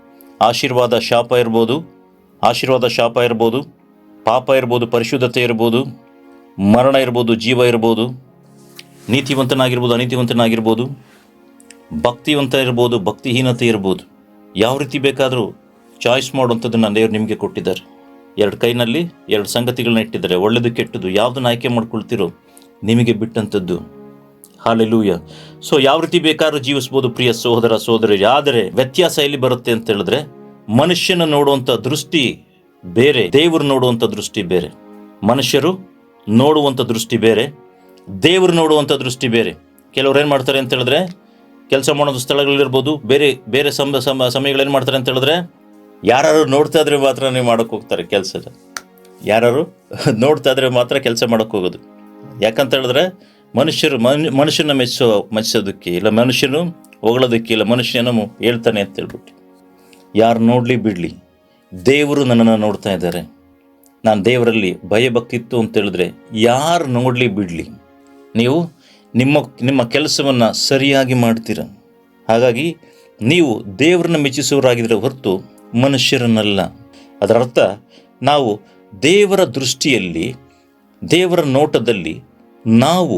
ಆಶೀರ್ವಾದ ಶಾಪ ಇರ್ಬೋದು, ಪಾಪ ಇರ್ಬೋದು, ಪರಿಶುದ್ಧತೆ ಇರ್ಬೋದು, ಮರಣ ಇರ್ಬೋದು, ಜೀವ ಇರ್ಬೋದು, ನೀತಿವಂತನಾಗಿರ್ಬೋದು, ಅನೀತಿವಂತನಾಗಿರ್ಬೋದು, ಭಕ್ತಿವಂತ ಇರ್ಬೋದು, ಭಕ್ತಿಹೀನತೆ ಇರ್ಬೋದು. ಯಾವ ರೀತಿ ಬೇಕಾದರೂ ಚಾಯ್ಸ್ ಮಾಡುವಂಥದ್ದನ್ನು ದೇವರು ನಿಮಗೆ ಕೊಟ್ಟಿದ್ದಾರೆ. ಎರಡು ಕೈನಲ್ಲಿ ಎರಡು ಸಂಗತಿಗಳನ್ನ ಇಟ್ಟಿದ್ದಾರೆ, ಒಳ್ಳೆಯದು ಕೆಟ್ಟದ್ದು. ಯಾವುದನ್ನು ಆಯ್ಕೆ ಮಾಡ್ಕೊಳ್ತಿರೋ ನಿಮಗೆ ಬಿಟ್ಟಂಥದ್ದು. ಹಲ್ಲೆಲೂಯಾ. ಸೊ ಯಾವ ರೀತಿ ಬೇಕಾದ್ರೂ ಜೀವಿಸ್ಬೋದು ಪ್ರಿಯ ಸಹೋದರ ಸಹೋದರಿ. ಆದರೆ ವ್ಯತ್ಯಾಸ ಎಲ್ಲಿ ಬರುತ್ತೆ ಅಂತ ಹೇಳಿದ್ರೆ, ಮನುಷ್ಯನ ನೋಡುವಂಥ ದೃಷ್ಟಿ ಬೇರೆ, ದೇವರು ನೋಡುವಂಥ ದೃಷ್ಟಿ ಬೇರೆ. ಮನುಷ್ಯರು ನೋಡುವಂಥ ದೃಷ್ಟಿ ಬೇರೆ, ದೇವರು ನೋಡುವಂಥ ದೃಷ್ಟಿ ಬೇರೆ. ಕೆಲವ್ರು ಏನು ಮಾಡ್ತಾರೆ ಅಂತ ಹೇಳಿದ್ರೆ, ಕೆಲಸ ಮಾಡೋದು ಸ್ಥಳಗಳಿರ್ಬೋದು, ಬೇರೆ ಬೇರೆ ಸಮಯಗಳೇನು ಮಾಡ್ತಾರೆ ಅಂತ ಹೇಳಿದ್ರೆ, ಯಾರು ನೋಡ್ತಾ ಇದ್ರೆ ಮಾತ್ರ ನೀವು ಮಾಡೋಕ್ಕೆ ಹೋಗ್ತಾರೆ ಕೆಲಸದ. ಯಾರು ನೋಡ್ತಾ ಇದ್ರೆ ಮಾತ್ರ ಕೆಲಸ ಮಾಡೋಕ್ಕೆ ಹೋಗೋದು. ಯಾಕಂತ ಹೇಳಿದ್ರೆ ಮನುಷ್ಯನ ಮೆಚ್ಚೋದಕ್ಕೆ ಇಲ್ಲ, ಮನುಷ್ಯನು ಹೊಗಳೋದಕ್ಕೆ ಇಲ್ಲ, ಮನುಷ್ಯನ ಹೇಳ್ತಾನೆ ಅಂತ ಹೇಳ್ಬಿಟ್ಟು. ಯಾರು ನೋಡಲಿ ಬಿಡಲಿ, ದೇವರು ನನ್ನನ್ನು ನೋಡ್ತಾ ಇದ್ದಾರೆ. ನಾನು ದೇವರಲ್ಲಿ ಭಯಭಕ್ತಿ ಇತ್ತು ಅಂತ ಹೇಳಿದ್ರೆ ಯಾರು ನೋಡಲಿ ಬಿಡಲಿ, ನೀವು ನಿಮ್ಮ ಕೆಲಸವನ್ನು ಸರಿಯಾಗಿ ಮಾಡ್ತೀರ. ಹಾಗಾಗಿ ನೀವು ದೇವರನ್ನ ಮೆಚ್ಚಿಸುವವರಾಗಿದ್ದರೆ ಹೊರತು ಮನುಷ್ಯರನ್ನಲ್ಲ. ಅದರ ಅರ್ಥ ನಾವು ದೇವರ ದೃಷ್ಟಿಯಲ್ಲಿ, ದೇವರ ನೋಟದಲ್ಲಿ ನಾವು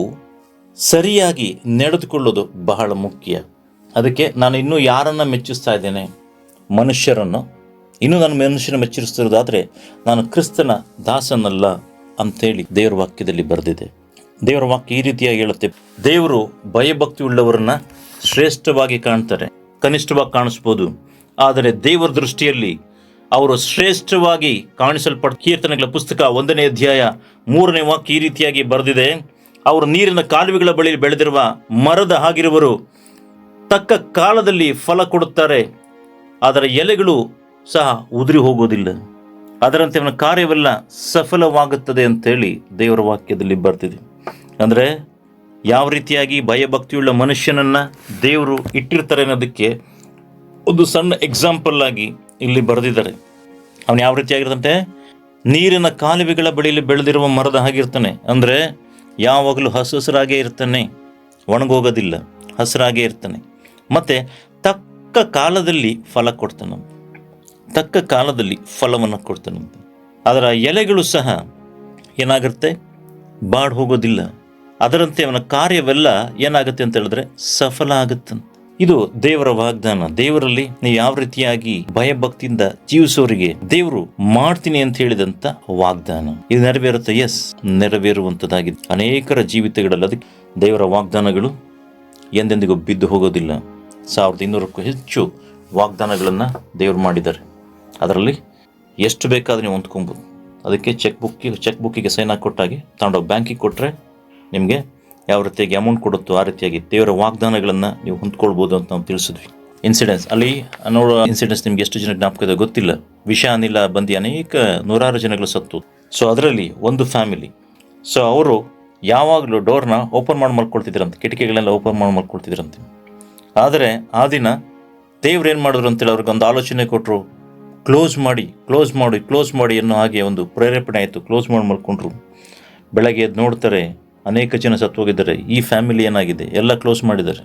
ಸರಿಯಾಗಿ ನಡೆದುಕೊಳ್ಳೋದು ಬಹಳ ಮುಖ್ಯ. ಅದಕ್ಕೆ ನಾನು ಇನ್ನೂ ಯಾರನ್ನು ಮೆಚ್ಚಿಸ್ತಾ ಇದ್ದೇನೆ? ಮನುಷ್ಯರನ್ನು. ಇನ್ನೂ ನಾನು ಮನುಷ್ಯನ ಮೆಚ್ಚಿಸ್ತಿರೋದಾದರೆ ನಾನು ಕ್ರಿಸ್ತನ ದಾಸನಲ್ಲ ಅಂಥೇಳಿ ದೇವರ ವಾಕ್ಯದಲ್ಲಿ ಬರೆದಿದೆ. ದೇವರ ವಾಕ್ಯ ಈ ರೀತಿಯಾಗಿ ಹೇಳುತ್ತೆ, ದೇವರು ಭಯಭಕ್ತಿ ಉಳ್ಳವರನ್ನ ಶ್ರೇಷ್ಠವಾಗಿ ಕಾಣ್ತಾರೆ. ಕನಿಷ್ಠವಾಗಿ ಕಾಣಿಸ್ಬೋದು, ಆದರೆ ದೇವರ ದೃಷ್ಟಿಯಲ್ಲಿ ಅವರು ಶ್ರೇಷ್ಠವಾಗಿ ಕಾಣಿಸಲ್ಪಟ್ಟ. ಕೀರ್ತನೆಗಳ ಪುಸ್ತಕ 1ನೇ ಅಧ್ಯಾಯ 3ನೇ ವಾಕ್ಯ ಈ ರೀತಿಯಾಗಿ ಬರೆದಿದೆ, ಅವರು ನೀರಿನ ಕಾಲುವೆಗಳ ಬಳಿ ಬೆಳೆದಿರುವ ಮರದ ಹಾಗಿರುವರು, ತಕ್ಕ ಕಾಲದಲ್ಲಿ ಫಲ ಕೊಡುತ್ತಾರೆ, ಅದರ ಎಲೆಗಳು ಸಹ ಉದುರಿ ಹೋಗೋದಿಲ್ಲ, ಅದರಂತೆ ಅವನ ಕಾರ್ಯವೆಲ್ಲ ಸಫಲವಾಗುತ್ತದೆ ಅಂತೇಳಿ ದೇವರ ವಾಕ್ಯದಲ್ಲಿ ಬರ್ತಿದೆ. ಅಂದರೆ ಯಾವ ರೀತಿಯಾಗಿ ಭಯಭಕ್ತಿಯುಳ್ಳ ಮನುಷ್ಯನನ್ನು ದೇವರು ಇಟ್ಟಿರ್ತಾರೆ ಅನ್ನೋದಕ್ಕೆ ಒಂದು ಸಣ್ಣ ಎಕ್ಸಾಂಪಲ್ ಆಗಿ ಇಲ್ಲಿ ಬರೆದಿದ್ದಾರೆ. ಅವನು ಯಾವ ರೀತಿಯಾಗಿರ್ತಂತೆ? ನೀರಿನ ಕಾಲುವೆಗಳ ಬಳಿಯಲ್ಲಿ ಬೆಳೆದಿರುವ ಮರದ ಹಾಗಿರ್ತಾನೆ. ಅಂದರೆ ಯಾವಾಗಲೂ ಹಸಿರಾಗೇ ಇರ್ತಾನೆ, ಒಣಗೋಗೋದಿಲ್ಲ, ಹಸಿರಾಗೇ ಇರ್ತಾನೆ. ಮತ್ತು ತಕ್ಕ ಕಾಲದಲ್ಲಿ ಫಲ ಕೊಡ್ತಾನಂತೆ, ತಕ್ಕ ಕಾಲದಲ್ಲಿ ಫಲವನ್ನು ಕೊಡ್ತಾನಂತೆ. ಅದರ ಎಲೆಗಳು ಸಹ ಏನಾಗುತ್ತೆ? ಬಾಡ್ ಹೋಗೋದಿಲ್ಲ, ಅದರಂತೆ ಅವನ ಕಾರ್ಯವೆಲ್ಲ ಏನಾಗುತ್ತೆ ಅಂತ ಹೇಳಿದ್ರೆ ಸಫಲ ಆಗುತ್ತಂತೆ. ಇದು ದೇವರ ವಾಗ್ದಾನ. ದೇವರಲ್ಲಿ ನೀವು ಯಾವ ರೀತಿಯಾಗಿ ಭಯಭಕ್ತಿಯಿಂದ ಜೀವಿಸೋರಿಗೆ ದೇವರು ಮಾಡ್ತೀನಿ ಅಂತ ಹೇಳಿದಂತ ವಾಗ್ದಾನ ಇದು ನೆರವೇರುತ್ತೆ. ಎಸ್, ನೆರವೇರುವಂಥದ್ದಾಗಿದೆ ಅನೇಕರ ಜೀವಿತಗಳಲ್ಲಿ. ಅದಕ್ಕೆ ದೇವರ ವಾಗ್ದಾನಗಳು ಎಂದೆಂದಿಗೂ ಬಿದ್ದು ಹೋಗೋದಿಲ್ಲ. 1200ಕ್ಕೂ ಹೆಚ್ಚು ವಾಗ್ದಾನಗಳನ್ನು ದೇವರು ಮಾಡಿದ್ದಾರೆ. ಅದರಲ್ಲಿ ಎಷ್ಟು ಬೇಕಾದ್ರೆ ನೀವು ಹೊಂದ್ಕೊಬೋದು. ಅದಕ್ಕೆ ಚೆಕ್ ಬುಕ್ಕಿಗೆ ಸೈನ್ ಹಾಕೊಟ್ಟಾಗಿ ತಗೊಂಡೋಗಿ ಬ್ಯಾಂಕಿಗೆ ಕೊಟ್ಟರೆ ನಿಮಗೆ ಯಾವ ರೀತಿಯಾಗಿ ಅಮೌಂಟ್ ಕೊಡುತ್ತೋ ಆ ರೀತಿಯಾಗಿ ದೇವರ ವಾಗ್ದಾನಗಳನ್ನು ನೀವು ಹೊಂದ್ಕೊಳ್ಬೋದು ಅಂತ ನಾವು ತಿಳಿಸಿದ್ವಿ. ಇನ್ಸಿಡೆನ್ಸ್ ಅಲ್ಲಿ ನೋಡೋ ಇನ್ಸಿಡೆನ್ಸ್ ನಿಮ್ಗೆ ಎಷ್ಟು ಜನ ಜ್ಞಾಪಕ ಇದೆ ಗೊತ್ತಿಲ್ಲ. ವಿಷ ಅನಿಲ ಬಂದು ಅನೇಕ ನೂರಾರು ಜನಗಳು ಸತ್ತು. ಸೊ ಅದರಲ್ಲಿ ಒಂದು ಫ್ಯಾಮಿಲಿ, ಸೊ ಅವರು ಯಾವಾಗಲೂ ಡೋರ್ನ ಓಪನ್ ಮಾಡಿ ಮಲ್ಕೊಳ್ತಿದ್ರಂತೆ, ಕಿಟಕಿಗಳೆಲ್ಲ ಓಪನ್ ಮಾಡಿ ಮಲ್ಕೊಳ್ತಿದ್ರಂತೆ. ಆದರೆ ಆ ದಿನ ದೇವ್ರು ಏನು ಮಾಡಿದ್ರು ಅಂತೇಳಿ ಅವ್ರಿಗೆ ಒಂದು ಆಲೋಚನೆ ಕೊಟ್ಟರು, ಕ್ಲೋಸ್ ಮಾಡಿ ಅನ್ನೋ ಹಾಗೆ ಒಂದು ಪ್ರೇರೇಪಣೆ ಆಯಿತು. ಕ್ಲೋಸ್ ಮಾಡಿ ಮಲ್ಕೊಂಡ್ರು. ಬೆಳಗ್ಗೆ ಎದ್ದು ನೋಡ್ತಾರೆ ಅನೇಕ ಜನ ಸತ್ತು ಹೋಗಿದ್ದಾರೆ. ಈ ಫ್ಯಾಮಿಲಿ ಏನಾಗಿದೆ? ಎಲ್ಲ ಕ್ಲೋಸ್ ಮಾಡಿದ್ದಾರೆ,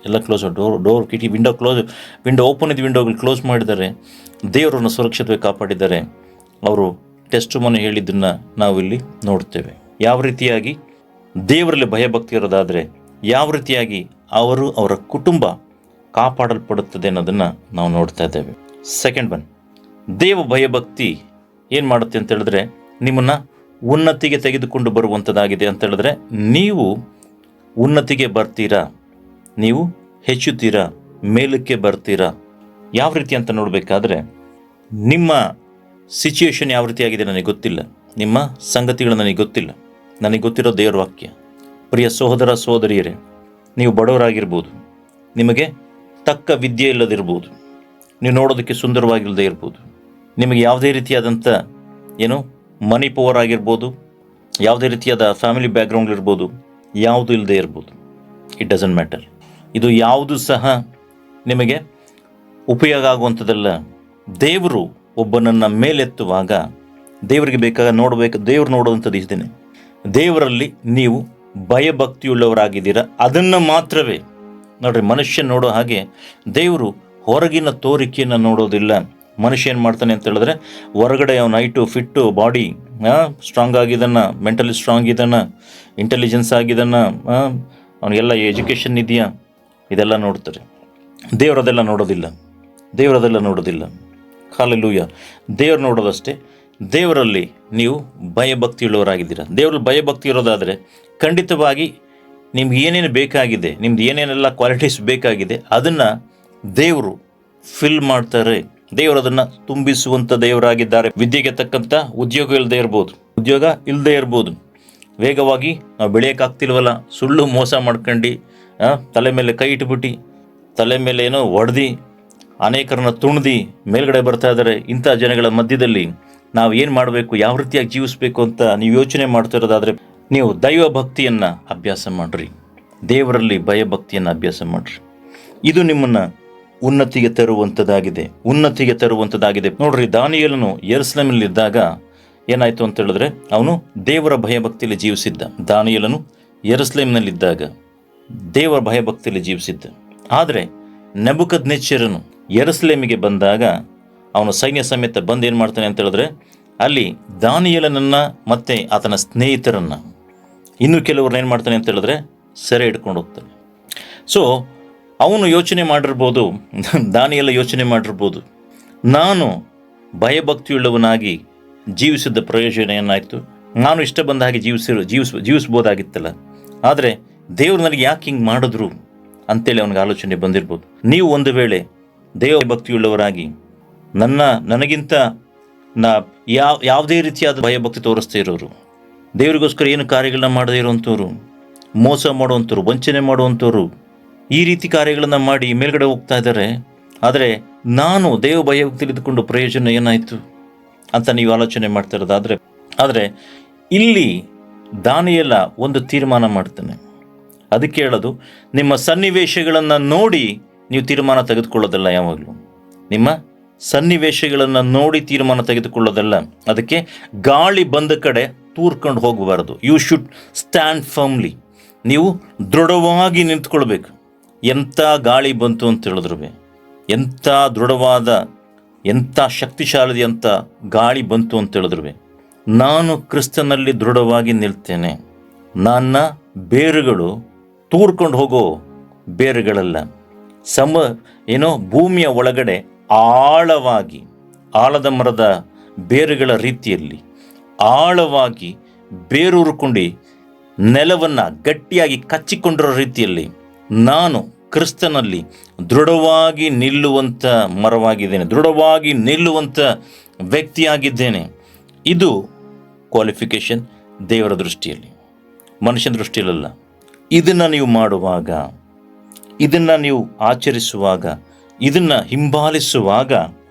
ಎಲ್ಲ ಕ್ಲೋಸ್, ಡೋರ್ ಕಿಟಕಿ ವಿಂಡೋ ಓಪನ್ ಇದ್ದು ವಿಂಡೋಗಳು ಕ್ಲೋಸ್ ಮಾಡಿದ್ದಾರೆ. ದೇವರನ್ನು ಸುರಕ್ಷಿತವಾಗಿ ಕಾಪಾಡಿದ್ದಾರೆ. ಅವರು ಟೆಸ್ಟ್ ಮನೆ ಹೇಳಿದ್ದನ್ನು ನಾವಿಲ್ಲಿ ನೋಡ್ತೇವೆ. ಯಾವ ರೀತಿಯಾಗಿ ದೇವರಲ್ಲಿ ಭಯಭಕ್ತಿ ಇರೋದಾದರೆ ಯಾವ ರೀತಿಯಾಗಿ ಅವರ ಕುಟುಂಬ ಕಾಪಾಡಲ್ಪಡುತ್ತದೆ ಅನ್ನೋದನ್ನು ನಾವು ನೋಡ್ತಾ ಇದ್ದೇವೆ. ಸೆಕೆಂಡ್ ಒನ್, ದೇವ ಭಯಭಕ್ತಿ ಏನು ಮಾಡುತ್ತೆ ಅಂತ ಹೇಳಿದ್ರೆ ನಿಮ್ಮನ್ನು ಉನ್ನತಿಗೆ ತೆಗೆದುಕೊಂಡು ಬರುವಂಥದ್ದಾಗಿದೆ ಅಂತ ಹೇಳಿದ್ರೆ ನೀವು ಉನ್ನತಿಗೆ ಬರ್ತೀರಾ, ನೀವು ಹೆಚ್ಚುತ್ತೀರಾ, ಮೇಲಕ್ಕೆ ಬರ್ತೀರಾ. ಯಾವ ರೀತಿ ಅಂತ ನೋಡಬೇಕಾದ್ರೆ ನಿಮ್ಮ ಸಿಚುಯೇಷನ್ ಯಾವ ರೀತಿಯಾಗಿದೆ ನನಗೆ ಗೊತ್ತಿಲ್ಲ, ನಿಮ್ಮ ಸಂಗತಿಗಳು ನನಗೆ ಗೊತ್ತಿಲ್ಲ. ನನಗೆ ಗೊತ್ತಿರೋ ದೇವರ ವಾಕ್ಯ. ಪ್ರಿಯ ಸಹೋದರ ಸಹೋದರಿಯರೇ, ನೀವು ಬಡವರಾಗಿರ್ಬೋದು, ನಿಮಗೆ ತಕ್ಕ ವಿದ್ಯೆ ಇಲ್ಲದಿರ್ಬೋದು, ನೀವು ನೋಡೋದಕ್ಕೆ ಸುಂದರವಾಗಿಲ್ಲದೆ ಇರ್ಬೋದು, ನಿಮಗೆ ಯಾವುದೇ ರೀತಿಯಾದಂಥ ಮನಿ ಪವರ್ ಆಗಿರ್ಬೋದು, ಯಾವುದೇ ರೀತಿಯಾದ ಫ್ಯಾಮಿಲಿ ಬ್ಯಾಕ್ಗ್ರೌಂಡ್ ಇರ್ಬೋದು, ಯಾವುದು ಇಲ್ಲದೆ ಇರ್ಬೋದು, ಇಟ್ ಡಸಂಟ್ ಮ್ಯಾಟರ್. ಇದು ಯಾವುದು ಸಹ ನಿಮಗೆ ಉಪಯೋಗ ಆಗುವಂಥದ್ದಲ್ಲ. ದೇವರು ಒಬ್ಬನನ್ನು ಮೇಲೆತ್ತುವಾಗ ದೇವರಿಗೆ ದೇವರು ನೋಡುವಂಥದ್ದು ಇದ್ದೇನೆ. ದೇವರಲ್ಲಿ ನೀವು ಭಯಭಕ್ತಿಯುಳ್ಳವರಾಗಿದ್ದೀರಾ, ಅದನ್ನು ಮಾತ್ರವೇ ನೋಡ್ರಿ. ಮನುಷ್ಯ ನೋಡೋ ಹಾಗೆ ದೇವರು ಹೊರಗಿನ ತೋರಿಕೆಯನ್ನು ನೋಡೋದಿಲ್ಲ. ಮನುಷ್ಯ ಏನು ಮಾಡ್ತಾನೆ ಅಂತ ಹೇಳಿದ್ರೆ ಹೊರಗಡೆ ಅವನ ಹೈಟು ಫಿಟ್ಟು ಬಾಡಿ ಸ್ಟ್ರಾಂಗ್ ಆಗಿದ್ದಾನ, ಮೆಂಟಲಿ ಸ್ಟ್ರಾಂಗ್ ಇದ್ದಾನ, ಇಂಟೆಲಿಜೆನ್ಸ್ ಆಗಿದ್ದಾನ, ಅವನಿಗೆಲ್ಲ ಎಜುಕೇಷನ್ ಇದೆಯಾ, ಇದೆಲ್ಲ ನೋಡ್ತಾರೆ. ದೇವರದೆಲ್ಲ ನೋಡೋದಿಲ್ಲ. ಹಲ್ಲೆಲೂಯ. ದೇವರು ನೋಡೋದಷ್ಟೇ. ದೇವರಲ್ಲಿ ನೀವು ಭಯಭಕ್ತಿಯುಳ್ಳವರಾಗಿದ್ದೀರಾ. ದೇವರಲ್ಲಿ ಭಯಭಕ್ತಿ ಇರೋದಾದರೆ ಖಂಡಿತವಾಗಿ ನಿಮ್ಗೆ ಏನೇನು ಬೇಕಾಗಿದೆ, ನಿಮ್ದು ಏನೇನೆಲ್ಲ ಕ್ವಾಲಿಟೀಸ್ ಬೇಕಾಗಿದೆ ಅದನ್ನು ದೇವರು ಫಿಲ್ ಮಾಡ್ತಾರೆ. ದೇವರು ಅದನ್ನು ತುಂಬಿಸುವಂಥ ದೇವರಾಗಿದ್ದಾರೆ. ವಿದ್ಯೆಗೆ ತಕ್ಕಂಥ ಉದ್ಯೋಗ ಇಲ್ಲದೆ ಇರ್ಬೋದು, ವೇಗವಾಗಿ ನಾವು ಬೆಳೆಯೋಕ್ಕಾಗ್ತಿಲ್ವಲ್ಲ, ಸುಳ್ಳು ಮೋಸ ಮಾಡ್ಕೊಂಡು ತಲೆ ಮೇಲೆ ಕೈ ಇಟ್ಬಿಟ್ಟು ತಲೆ ಮೇಲೆ ಹೊಡೆದು ಅನೇಕರನ್ನ ತುಣಿದು ಮೇಲ್ಗಡೆ ಬರ್ತಾ ಇದ್ದಾರೆ. ಇಂಥ ಜನಗಳ ಮಧ್ಯದಲ್ಲಿ ನಾವು ಏನು ಮಾಡಬೇಕು, ಯಾವ ರೀತಿಯಾಗಿ ಜೀವಿಸಬೇಕು ಅಂತ ನೀವು ಯೋಚನೆ ಮಾಡ್ತಾ ಇರೋದಾದರೆ ನೀವು ದೈವ ಭಕ್ತಿಯನ್ನು ಅಭ್ಯಾಸ ಮಾಡಿರಿ, ದೇವರಲ್ಲಿ ಭಯಭಕ್ತಿಯನ್ನು ಅಭ್ಯಾಸ ಮಾಡಿರಿ. ಇದು ನಿಮ್ಮನ್ನು ಉನ್ನತಿಗೆ ತರುವಂಥದ್ದಾಗಿದೆ. ನೋಡ್ರಿ, ದಾನಿಯೇಲನು ಯೆರೂಸಲೇಮಿನಲ್ಲಿದ್ದಾಗ ಏನಾಯ್ತು ಅಂತ ಹೇಳಿದ್ರೆ, ಅವನು ದೇವರ ಭಯಭಕ್ತಿಯಲ್ಲಿ ಜೀವಿಸಿದ್ದ. ದಾನಿಯೇಲನು ಯೆರೂಸಲೇಮಿನಲ್ಲಿದ್ದಾಗ ದೇವರ ಭಯಭಕ್ತಿಯಲ್ಲಿ ಜೀವಿಸಿದ್ದ. ಆದರೆ ನೆಬೂಕದ್ನೆಚ್ಚರನು ಯೆರೂಸಲೇಮಿಗೆ ಬಂದಾಗ ಅವನು ಸೈನ್ಯ ಸಮೇತ ಬಂದು ಏನು ಮಾಡ್ತಾನೆ ಅಂತ ಹೇಳಿದ್ರೆ, ಅಲ್ಲಿ ದಾನಿಯೇಲನನ್ನು ಮತ್ತು ಆತನ ಸ್ನೇಹಿತರನ್ನು, ಇನ್ನೂ ಕೆಲವ್ರನ್ನ ಏನು ಮಾಡ್ತಾನೆ ಅಂತ ಹೇಳಿದ್ರೆ ಸೆರೆ ಹಿಡ್ಕೊಂಡು ಹೋಗ್ತಾನೆ. ಸೊ ಅವನು ಯೋಚನೆ ಮಾಡಿರ್ಬೋದು, ದಾನಿಯೇಲ ಯೋಚನೆ ಮಾಡಿರ್ಬೋದು, ನಾನು ಭಯಭಕ್ತಿಯುಳ್ಳವನಾಗಿ ಜೀವಿಸಿದ್ದ ಪ್ರಯೋಜನ ಏನಾಯಿತು? ನಾನು ಇಷ್ಟ ಬಂದ ಹಾಗೆ ಜೀವಿಸ್ಬೋದಾಗಿತ್ತಲ್ಲ, ಆದರೆ ದೇವರು ನನಗೆ ಯಾಕೆ ಹಿಂಗೆ ಮಾಡಿದ್ರು ಅಂತೇಳಿ ಅವನಿಗೆ ಆಲೋಚನೆ ಬಂದಿರ್ಬೋದು. ನೀವು ಒಂದು ವೇಳೆ ದೇವ ಭಕ್ತಿಯುಳ್ಳವರಾಗಿ ನನಗಿಂತ ಯಾವುದೇ ರೀತಿಯಾದ ಭಯಭಕ್ತಿ ತೋರಿಸ್ತಾ ಇರೋರು, ದೇವರಿಗೋಸ್ಕರ ಏನು ಕಾರ್ಯಗಳನ್ನ ಮಾಡದೇ ಇರೋವಂಥವ್ರು, ಮೋಸ ಮಾಡುವಂಥವ್ರು, ವಂಚನೆ ಮಾಡುವಂಥವ್ರು, ಈ ರೀತಿ ಕಾರ್ಯಗಳನ್ನು ಮಾಡಿ ಮೇಲ್ಗಡೆ ಹೋಗ್ತಾ ಇದ್ದಾರೆ. ಆದರೆ ನಾನು ದೇವ ಭಯಭಕ್ತಿ ಇದ್ದುಕೊಂಡು ಪ್ರಯೋಜನ ಏನಾಯಿತು ಅಂತ ನೀವು ಆಲೋಚನೆ ಮಾಡ್ತಾ ಇರೋದಾದರೆ, ಆದರೆ ಇಲ್ಲಿ ದಾನಿಯೇಲ ಒಂದು ತೀರ್ಮಾನ ಮಾಡ್ತಾನೆ. ಅದಕ್ಕೆ ಹೇಳೋದು, ನಿಮ್ಮ ಸನ್ನಿವೇಶಗಳನ್ನು ನೋಡಿ ನೀವು ತೀರ್ಮಾನ ತೆಗೆದುಕೊಳ್ಳೋದಲ್ಲ. ಯಾವಾಗಲೂ ನಿಮ್ಮ ಸನ್ನಿವೇಶಗಳನ್ನು ನೋಡಿ ತೀರ್ಮಾನ ತೆಗೆದುಕೊಳ್ಳೋದಲ್ಲ. ಅದಕ್ಕೆ ಗಾಳಿ ಬಂದ ಕಡೆ ತೂರ್ಕೊಂಡು ಹೋಗಬಾರ್ದು. You should stand firmly. ನೀವು ದೃಢವಾಗಿ ನಿಂತ್ಕೊಳ್ಬೇಕು. ಎಂಥ ಗಾಳಿ ಬಂತು ಅಂತ ಹೇಳಿದ್ರು, ಎಂಥ ದೃಢವಾದ, ಎಂಥ ಶಕ್ತಿಶಾಲಿ ಅಂತ ಗಾಳಿ ಬಂತು ಅಂತ ಹೇಳಿದ್ರು, ನಾನು ಕ್ರಿಸ್ತನಲ್ಲಿ ದೃಢವಾಗಿ ನಿಲ್ತೇನೆ. ನನ್ನ ಬೇರುಗಳು ತೂರ್ಕೊಂಡು ಹೋಗೋ ಬೇರುಗಳಲ್ಲ, ಭೂಮಿಯ ಒಳಗಡೆ ಆಳವಾಗಿ, ಆಲದ ಮರದ ಬೇರುಗಳ ರೀತಿಯಲ್ಲಿ ಆಳವಾಗಿ ಬೇರೂರ್ಕೊಂಡು ನೆಲವನ್ನು ಗಟ್ಟಿಯಾಗಿ ಕಚ್ಚಿಕೊಂಡಿರೋ ರೀತಿಯಲ್ಲಿ ನಾನು ಕ್ರಿಸ್ತನಲ್ಲಿ ದೃಢವಾಗಿ ನಿಲ್ಲುವಂಥ ಮರವಾಗಿದ್ದೇನೆ, ದೃಢವಾಗಿ ನಿಲ್ಲುವಂಥ ವ್ಯಕ್ತಿಯಾಗಿದ್ದೇನೆ. ಇದು ಕ್ವಾಲಿಫಿಕೇಷನ್ ದೇವರ ದೃಷ್ಟಿಯಲ್ಲಿ, ಮನುಷ್ಯನ ದೃಷ್ಟಿಯಲ್ಲ. ಇದನ್ನು ನೀವು ಮಾಡುವಾಗ, ಇದನ್ನು ನೀವು ಆಚರಿಸುವಾಗ, ಇದನ್ನು ಹಿಂಬಾಲಿಸುವಾಗ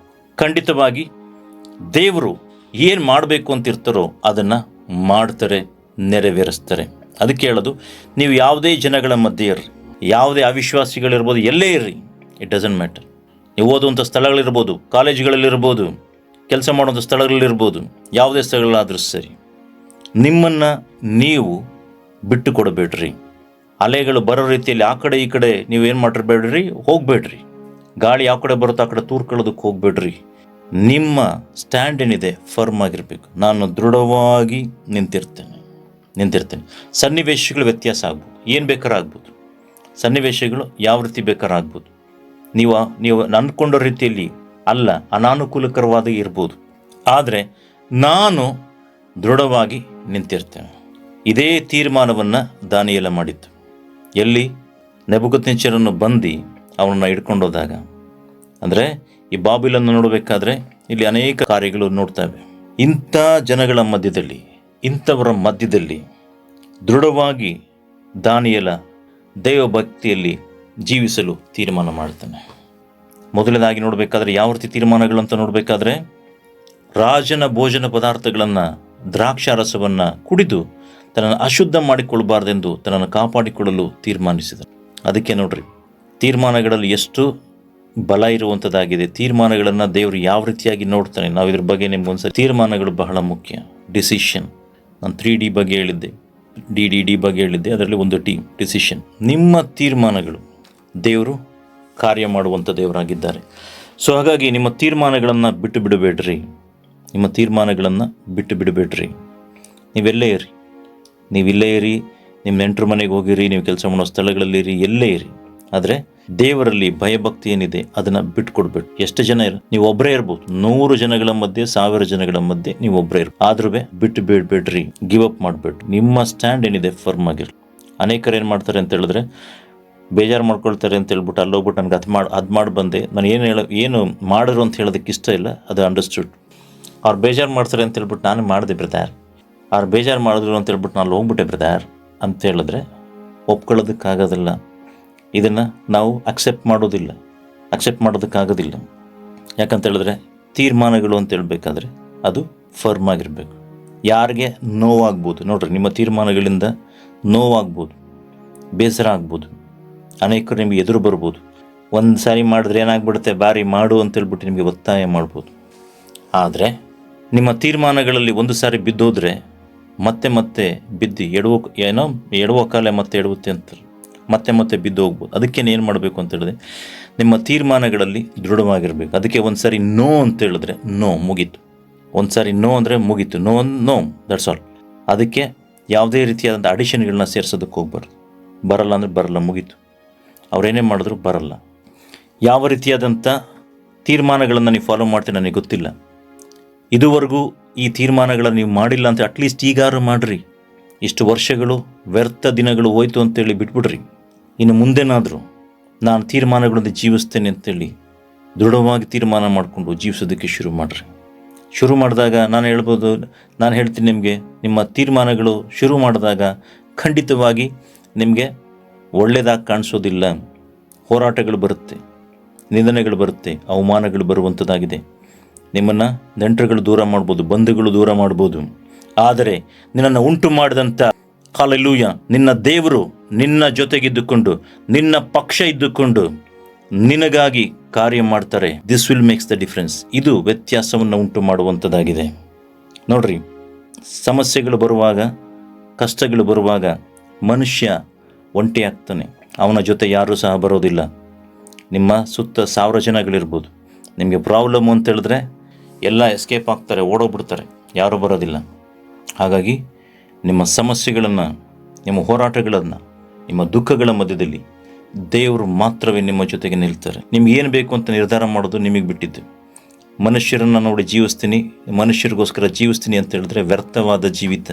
ಖಂಡಿತವಾಗಿ ದೇವರು ಏನು ಮಾಡಬೇಕು ಅಂತಿರ್ತಾರೋ ಅದನ್ನು ಮಾಡ್ತಾರೆ, ನೆರವೇರಿಸ್ತಾರೆ. ಅದಕ್ಕೆ ಹೇಳೋದು, ನೀವು ಯಾವುದೇ ಜನಗಳ ಮಧ್ಯೆ ಇರ್ರಿ, ಯಾವುದೇ ಅವಿಶ್ವಾಸಿಗಳಿರ್ಬೋದು, ಎಲ್ಲೇ ಇರ್ರಿ, ಇಟ್ ಡಸಂಟ್ ಮ್ಯಾಟರ್. ನೀವು ಓದುವಂಥ ಸ್ಥಳಗಳಿರ್ಬೋದು, ಕಾಲೇಜುಗಳಲ್ಲಿರ್ಬೋದು, ಕೆಲಸ ಮಾಡುವಂಥ ಸ್ಥಳಗಳಿರ್ಬೋದು, ಯಾವುದೇ ಸ್ಥಳಗಳಾದರೂ ಸರಿ, ನಿಮ್ಮನ್ನು ನೀವು ಬಿಟ್ಟು ಕೊಡಬೇಡ್ರಿ. ಅಲೆಗಳು ಬರೋ ರೀತಿಯಲ್ಲಿ ಆ ಕಡೆ ಈ ಕಡೆ ನೀವೇನು ಮಾಡಿರ್ಬೇಡ್ರಿ, ಹೋಗಬೇಡ್ರಿ. ಗಾಳಿ ಯಾವ ಕಡೆ ಬರುತ್ತೋ ಆ ಕಡೆ ತೂರ್ಕೊಳ್ಳೋದಕ್ಕೆ ಹೋಗಬೇಡ್ರಿ. ನಿಮ್ಮ ಸ್ಟ್ಯಾಂಡ್ ಏನಿದೆ ಫರ್ಮ್ ಆಗಿರಬೇಕು. ನಾನು ದೃಢವಾಗಿ ನಿಂತಿರ್ತೇನೆ. ಸನ್ನಿವೇಶಗಳು ವ್ಯತ್ಯಾಸ ಆಗ್ಬೋದು, ಏನು ಬೇಕಾದ್ರೂ ಆಗ್ಬೋದು. ಸನ್ನಿವೇಶಗಳು ಯಾವ ರೀತಿ ಬೇಕಾದ್ರೂ ಆಗ್ಬೋದು. ನೀವು ಅಂದ್ಕೊಂಡ ರೀತಿಯಲ್ಲಿ ಅಲ್ಲ, ಅನಾನುಕೂಲಕರವಾದ ಇರ್ಬೋದು. ಆದರೆ ನಾನು ದೃಢವಾಗಿ ನಿಂತಿರ್ತೇನೆ. ಇದೇ ತೀರ್ಮಾನವನ್ನು ದಾನಿಯೇಲ ಮಾಡಿತ್ತು. ಎಲ್ಲಿ? ನೆಬೂಕದ್ನೆಚ್ಚರನು ಬಂದು ಅವನನ್ನು ಹಿಡ್ಕೊಂಡೋದಾಗ. ಅಂದರೆ ಈ ಬಾಬಿಲನ್ನು ನೋಡಬೇಕಾದ್ರೆ ಇಲ್ಲಿ ಅನೇಕ ಕಾರ್ಯಗಳು ನೋಡ್ತೇವೆ. ಇಂಥ ಜನಗಳ ಮಧ್ಯದಲ್ಲಿ, ಇಂಥವರ ಮಧ್ಯದಲ್ಲಿ ದೃಢವಾಗಿ ದಾನಿಯೇಲ ದೈವಭಕ್ತಿಯಲ್ಲಿ ಜೀವಿಸಲು ತೀರ್ಮಾನ ಮಾಡ್ತಾನೆ. ಮೊದಲನೇದಾಗಿ ನೋಡಬೇಕಾದ್ರೆ ಯಾವ ರೀತಿ ತೀರ್ಮಾನಗಳು ಅಂತ ನೋಡಬೇಕಾದ್ರೆ, ರಾಜನ ಭೋಜನ ಪದಾರ್ಥಗಳನ್ನು, ದ್ರಾಕ್ಷಾರಸವನ್ನು ಕುಡಿದು ತನ್ನನ್ನು ಅಶುದ್ಧ ಮಾಡಿಕೊಳ್ಳಬಾರ್ದೆಂದು ತನ್ನನ್ನು ಕಾಪಾಡಿಕೊಳ್ಳಲು ತೀರ್ಮಾನಿಸಿದನು. ಅದಕ್ಕೆ ನೋಡ್ರಿ, ತೀರ್ಮಾನಗಳಲ್ಲಿ ಎಷ್ಟು ಬಲ ಇರುವಂಥದ್ದಾಗಿದೆ. ತೀರ್ಮಾನಗಳನ್ನು ದೇವರು ಯಾವ ರೀತಿಯಾಗಿ ನೋಡ್ತಾನೆ, ನಾವು ಇದ್ರ ಬಗ್ಗೆ ನಿಮ್ಗೊಂದ್ಸರಿ, ತೀರ್ಮಾನಗಳು ಬಹಳ ಮುಖ್ಯ. ಡಿಸಿಷನ್, ನಾನು 3D ಬಗ್ಗೆ ಹೇಳಿದ್ದೆ, DDD ಬಗ್ಗೆ ಹೇಳಿದ್ದೆ, ಅದರಲ್ಲಿ ಒಂದು ಟಿ, ಡಿಸಿಷನ್. ನಿಮ್ಮ ತೀರ್ಮಾನಗಳು ದೇವರು ಕಾರ್ಯ ಮಾಡುವಂಥ ದೇವರಾಗಿದ್ದಾರೆ. ಸೊ ಹಾಗಾಗಿ ನಿಮ್ಮ ತೀರ್ಮಾನಗಳನ್ನು ಬಿಟ್ಟು ಬಿಡಬೇಡ್ರಿ. ನೀವೆಲ್ಲೇ ಇರಿ, ನಿಮ್ಮ ನೆಂಟರ ಮನೆಗೆ ಹೋಗಿರಿ, ನೀವು ಕೆಲಸ ಮಾಡೋ ಸ್ಥಳಗಳಲ್ಲಿರಿ, ಎಲ್ಲೇ ಇರಿ. ಆದರೆ ದೇವರಲ್ಲಿ ಭಯಭಕ್ತಿ ಏನಿದೆ ಅದನ್ನು ಬಿಟ್ಕೊಡ್ಬೇಡಿ. ಎಷ್ಟು ಜನ ನೀವು ಒಬ್ಬರೇ ಇರ್ಬೋದು, 100 ಜನಗಳ ಮಧ್ಯೆ, 1000 ಜನಗಳ ಮಧ್ಯೆ ನೀವು ಒಬ್ಬರೇ ಆದ್ರೂ ಬಿಟ್ಟು ಬೇಡ್ಬೇಡ್ರಿ, ಗಿವ್ ಅಪ್ ಮಾಡಬೇಡ್ರಿ. ನಿಮ್ಮ ಸ್ಟ್ಯಾಂಡ್ ಏನಿದೆ ಫರ್ಮ್ ಆಗಿರಿ. ಅನೇಕರು ಏನು ಮಾಡ್ತಾರೆ ಅಂತ ಹೇಳಿದ್ರೆ, ಬೇಜಾರು ಮಾಡ್ಕೊಳ್ತಾರೆ ಅಂತ ಹೇಳ್ಬಿಟ್ಟು ಅಲ್ಲೋಗ್ಬಿಟ್ಟು ನನಗೆ ಅದು ಮಾಡಿ ಬಂದೆ, ನಾನು ಏನು ಮಾಡಿದ್ರು ಅಂತ ಹೇಳೋದಕ್ಕೆ ಇಷ್ಟ ಇಲ್ಲ, ಅದು ಅಂಡರ್ಸ್ಟುಡ್. ಅವ್ರು ಬೇಜಾರು ಮಾಡ್ತಾರೆ ಅಂತ ಹೇಳ್ಬಿಟ್ಟು ನಾನು ಮಾಡಿದೆ ಬ್ರದರ್, ಅವ್ರು ಬೇಜಾರು ಮಾಡಿದ್ರು ಅಂತ ಹೇಳ್ಬಿಟ್ಟು ನಾನು ಹೋಗ್ಬಿಟ್ಟೆ ಬ್ರದರ್ ಅಂತ ಹೇಳಿದ್ರೆ ಒಪ್ಕೊಳ್ಳೋದಕ್ಕಾಗೋದಿಲ್ಲ. ಇದನ್ನು ನಾವು ಅಕ್ಸೆಪ್ಟ್ ಮಾಡೋದಕ್ಕಾಗೋದಿಲ್ಲ. ಯಾಕಂತ ಹೇಳಿದ್ರೆ ತೀರ್ಮಾನಗಳು ಅಂತ ಹೇಳ್ಬೇಕಾದ್ರೆ ಅದು ಫರ್ಮ್ ಆಗಿರಬೇಕು. ಯಾರಿಗೆ ನೋವಾಗ್ಬೋದು ನೋಡ್ರಿ, ನಿಮ್ಮ ತೀರ್ಮಾನಗಳಿಂದ ನೋವಾಗ್ಬೋದು, ಬೇಸರ ಆಗ್ಬೋದು, ಅನೇಕರು ನಿಮಗೆ ಎದುರು ಬರ್ಬೋದು. ಒಂದು ಸಾರಿ ಮಾಡಿದ್ರೆ ಏನಾಗ್ಬಿಡುತ್ತೆ, ಬಾರಿ ಮಾಡು ಅಂತೇಳ್ಬಿಟ್ಟು ನಿಮಗೆ ಒತ್ತಾಯ ಮಾಡ್ಬೋದು. ಆದರೆ ನಿಮ್ಮ ತೀರ್ಮಾನಗಳಲ್ಲಿ ಒಂದು ಸಾರಿ ಬಿದ್ದೋದ್ರೆ ಮತ್ತೆ ಮತ್ತೆ ಬಿದ್ದು ಎಡುವ ಕಾಲ ಮತ್ತೆ ಎಡುತ್ತೆ ಅಂತಾರೆ, ಮತ್ತೆ ಮತ್ತೆ ಬಿದ್ದು ಹೋಗ್ಬೋದು. ಅದಕ್ಕೇನು ಏನು ಮಾಡಬೇಕು ಅಂತ ಹೇಳಿದ್ರೆ, ನಿಮ್ಮ ತೀರ್ಮಾನಗಳಲ್ಲಿ ದೃಢವಾಗಿರಬೇಕು. ಅದಕ್ಕೆ ಒಂದು ಸಾರಿ ನೋ ಅಂತ ಹೇಳಿದ್ರೆ ನೋ, ಮುಗೀತು. ಒಂದು ಸಾರಿ ನೋ ಅಂದರೆ ಮುಗೀತು. No that's all. ಅದಕ್ಕೆ ಯಾವುದೇ ರೀತಿಯಾದಂಥ ಅಡಿಷನ್ಗಳನ್ನ ಸೇರಿಸೋದಕ್ಕೆ ಹೋಗ್ಬಾರ್ದು. ಬರಲ್ಲ ಅಂದರೆ ಬರಲ್ಲ, ಮುಗೀತು. ಅವರೇನೇ ಮಾಡಿದ್ರು ಬರಲ್ಲ. ಯಾವ ರೀತಿಯಾದಂಥ ತೀರ್ಮಾನಗಳನ್ನು ನೀವು ಫಾಲೋ ಮಾಡ್ತೀರಿ ನನಗೆ ಗೊತ್ತಿಲ್ಲ. ಇದುವರೆಗೂ ಈ ತೀರ್ಮಾನಗಳನ್ನು ನೀವು ಮಾಡಿಲ್ಲ ಅಂತ ಅಟ್ಲೀಸ್ಟ್ ಈಗಾರು ಮಾಡಿರಿ. ಇಷ್ಟು ವರ್ಷಗಳು ವ್ಯರ್ಥ ದಿನಗಳು ಹೋಯ್ತು ಅಂತೇಳಿ ಬಿಟ್ಬಿಡ್ರಿ. ಇನ್ನು ಮುಂದೆನಾದರೂ ನಾನು ತೀರ್ಮಾನಗಳೊಂದಿಗೆ ಜೀವಿಸ್ತೇನೆ ಅಂತೇಳಿ ದೃಢವಾಗಿ ತೀರ್ಮಾನ ಮಾಡಿಕೊಂಡು ಜೀವಿಸೋದಕ್ಕೆ ಶುರು ಮಾಡಿರಿ. ಶುರು ಮಾಡಿದಾಗ ನಾನು ಹೇಳ್ತೀನಿ ನಿಮಗೆ, ನಿಮ್ಮ ತೀರ್ಮಾನಗಳು ಶುರು ಮಾಡಿದಾಗ ಖಂಡಿತವಾಗಿ ನಿಮಗೆ ಒಳ್ಳೆಯದಾಗಿ ಕಾಣಿಸೋದಿಲ್ಲ. ಹೋರಾಟಗಳು ಬರುತ್ತೆ, ನಿಂದನೆಗಳು ಬರುತ್ತೆ, ಅವಮಾನಗಳು ಬರುವಂಥದ್ದಾಗಿದೆ. ನಿಮ್ಮನ್ನು ನೆಂಟರುಗಳು ದೂರ ಮಾಡ್ಬೋದು, ಬಂಧುಗಳು ದೂರ ಮಾಡ್ಬೋದು. ಆದರೆ ನಿನ್ನನ್ನು ಉಂಟು ಮಾಡಿದಂಥ ಹಲ್ಲೆಲೂಯಾ ನಿನ್ನ ದೇವರು ನಿನ್ನ ಜೊತೆಗಿದ್ದುಕೊಂಡು, ನಿನ್ನ ಪಕ್ಷ ಇದ್ದುಕೊಂಡು ನಿನಗಾಗಿ ಕಾರ್ಯ ಮಾಡ್ತಾರೆ. This will makes the difference. ಇದು ವ್ಯತ್ಯಾಸವನ್ನು ಉಂಟು ಮಾಡುವಂಥದ್ದಾಗಿದೆ. ನೋಡ್ರಿ, ಸಮಸ್ಯೆಗಳು ಬರುವಾಗ, ಕಷ್ಟಗಳು ಬರುವಾಗ ಮನುಷ್ಯ ಒಂಟಿ ಆಗ್ತಾನೆ. ಅವನ ಜೊತೆ ಯಾರೂ ಸಹ ಬರೋದಿಲ್ಲ. ನಿಮ್ಮ ಸುತ್ತ 1000 ಜನಗಳಿರ್ಬೋದು. ನಿಮಗೆ ಪ್ರಾಬ್ಲಮ್ ಅಂತ ಹೇಳಿದ್ರೆ ಎಲ್ಲ ಎಸ್ಕೇಪ್ ಆಗ್ತಾರೆ, ಓಡೋಗ್ಬಿಡ್ತಾರೆ, ಯಾರೂ ಬರೋದಿಲ್ಲ. ಹಾಗಾಗಿ ನಿಮ್ಮ ಸಮಸ್ಯೆಗಳನ್ನು, ನಿಮ್ಮ ಹೋರಾಟಗಳನ್ನು, ನಿಮ್ಮ ದುಃಖಗಳ ಮಧ್ಯದಲ್ಲಿ ದೇವರು ಮಾತ್ರವೇ ನಿಮ್ಮ ಜೊತೆಗೆ ನಿಲ್ತಾರೆ. ನಿಮ್ಗೆ ಏನು ಬೇಕು ಅಂತ ನಿರ್ಧಾರ ಮಾಡೋದು ನಿಮಗೆ ಬಿಟ್ಟಿದ್ದು. ಮನುಷ್ಯರನ್ನು ನೋಡಿ ಜೀವಿಸ್ತೀನಿ, ಮನುಷ್ಯರಿಗೋಸ್ಕರ ಜೀವಿಸ್ತೀನಿ ಅಂತ ಹೇಳಿದ್ರೆ ವ್ಯರ್ಥವಾದ ಜೀವಿತ.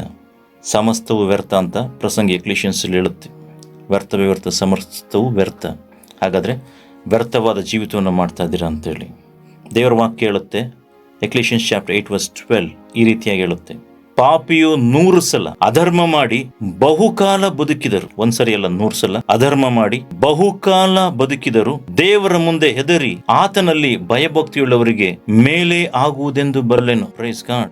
ಸಮಸ್ತವು ವ್ಯರ್ಥ ಅಂತ ಪ್ರಸಂಗಿ ಎಕ್ಲೇಷಿಯನ್ಸಲ್ಲಿ ಹೇಳುತ್ತೆ. ವ್ಯರ್ಥವೇ ವ್ಯರ್ಥ, ಸಮಸ್ತವು ವ್ಯರ್ಥ. ಹಾಗಾದರೆ ವ್ಯರ್ಥವಾದ ಜೀವಿತವನ್ನು ಮಾಡ್ತಾ ಇದ್ದೀರಾ ಅಂತೇಳಿ ದೇವರ ವಾಕ್ಯ ಹೇಳುತ್ತೆ. ಎಕ್ಲೇಷಿಯನ್ಸ್ ಚಾಪ್ಟರ್ 8:12 ಈ ರೀತಿಯಾಗಿ ಹೇಳುತ್ತೆ, ಪಾಪಿಯು 100 ಸಲ ಅಧರ್ಮ ಮಾಡಿ ಬಹುಕಾಲ ಬದುಕಿದರು. ಒಂದ್ಸರಿ ಅಲ್ಲ, 100 ಸಲ ಅಧರ್ಮ ಮಾಡಿ ಬಹುಕಾಲ ಬದುಕಿದರು. ದೇವರ ಮುಂದೆ ಹೆದರಿ ಆತನಲ್ಲಿ ಭಯಭಕ್ತಿಯುಳ್ಳವರಿಗೆ ಮೇಲೆ ಆಗುವುದೆಂದು ಬರಲೇನು. Praise God.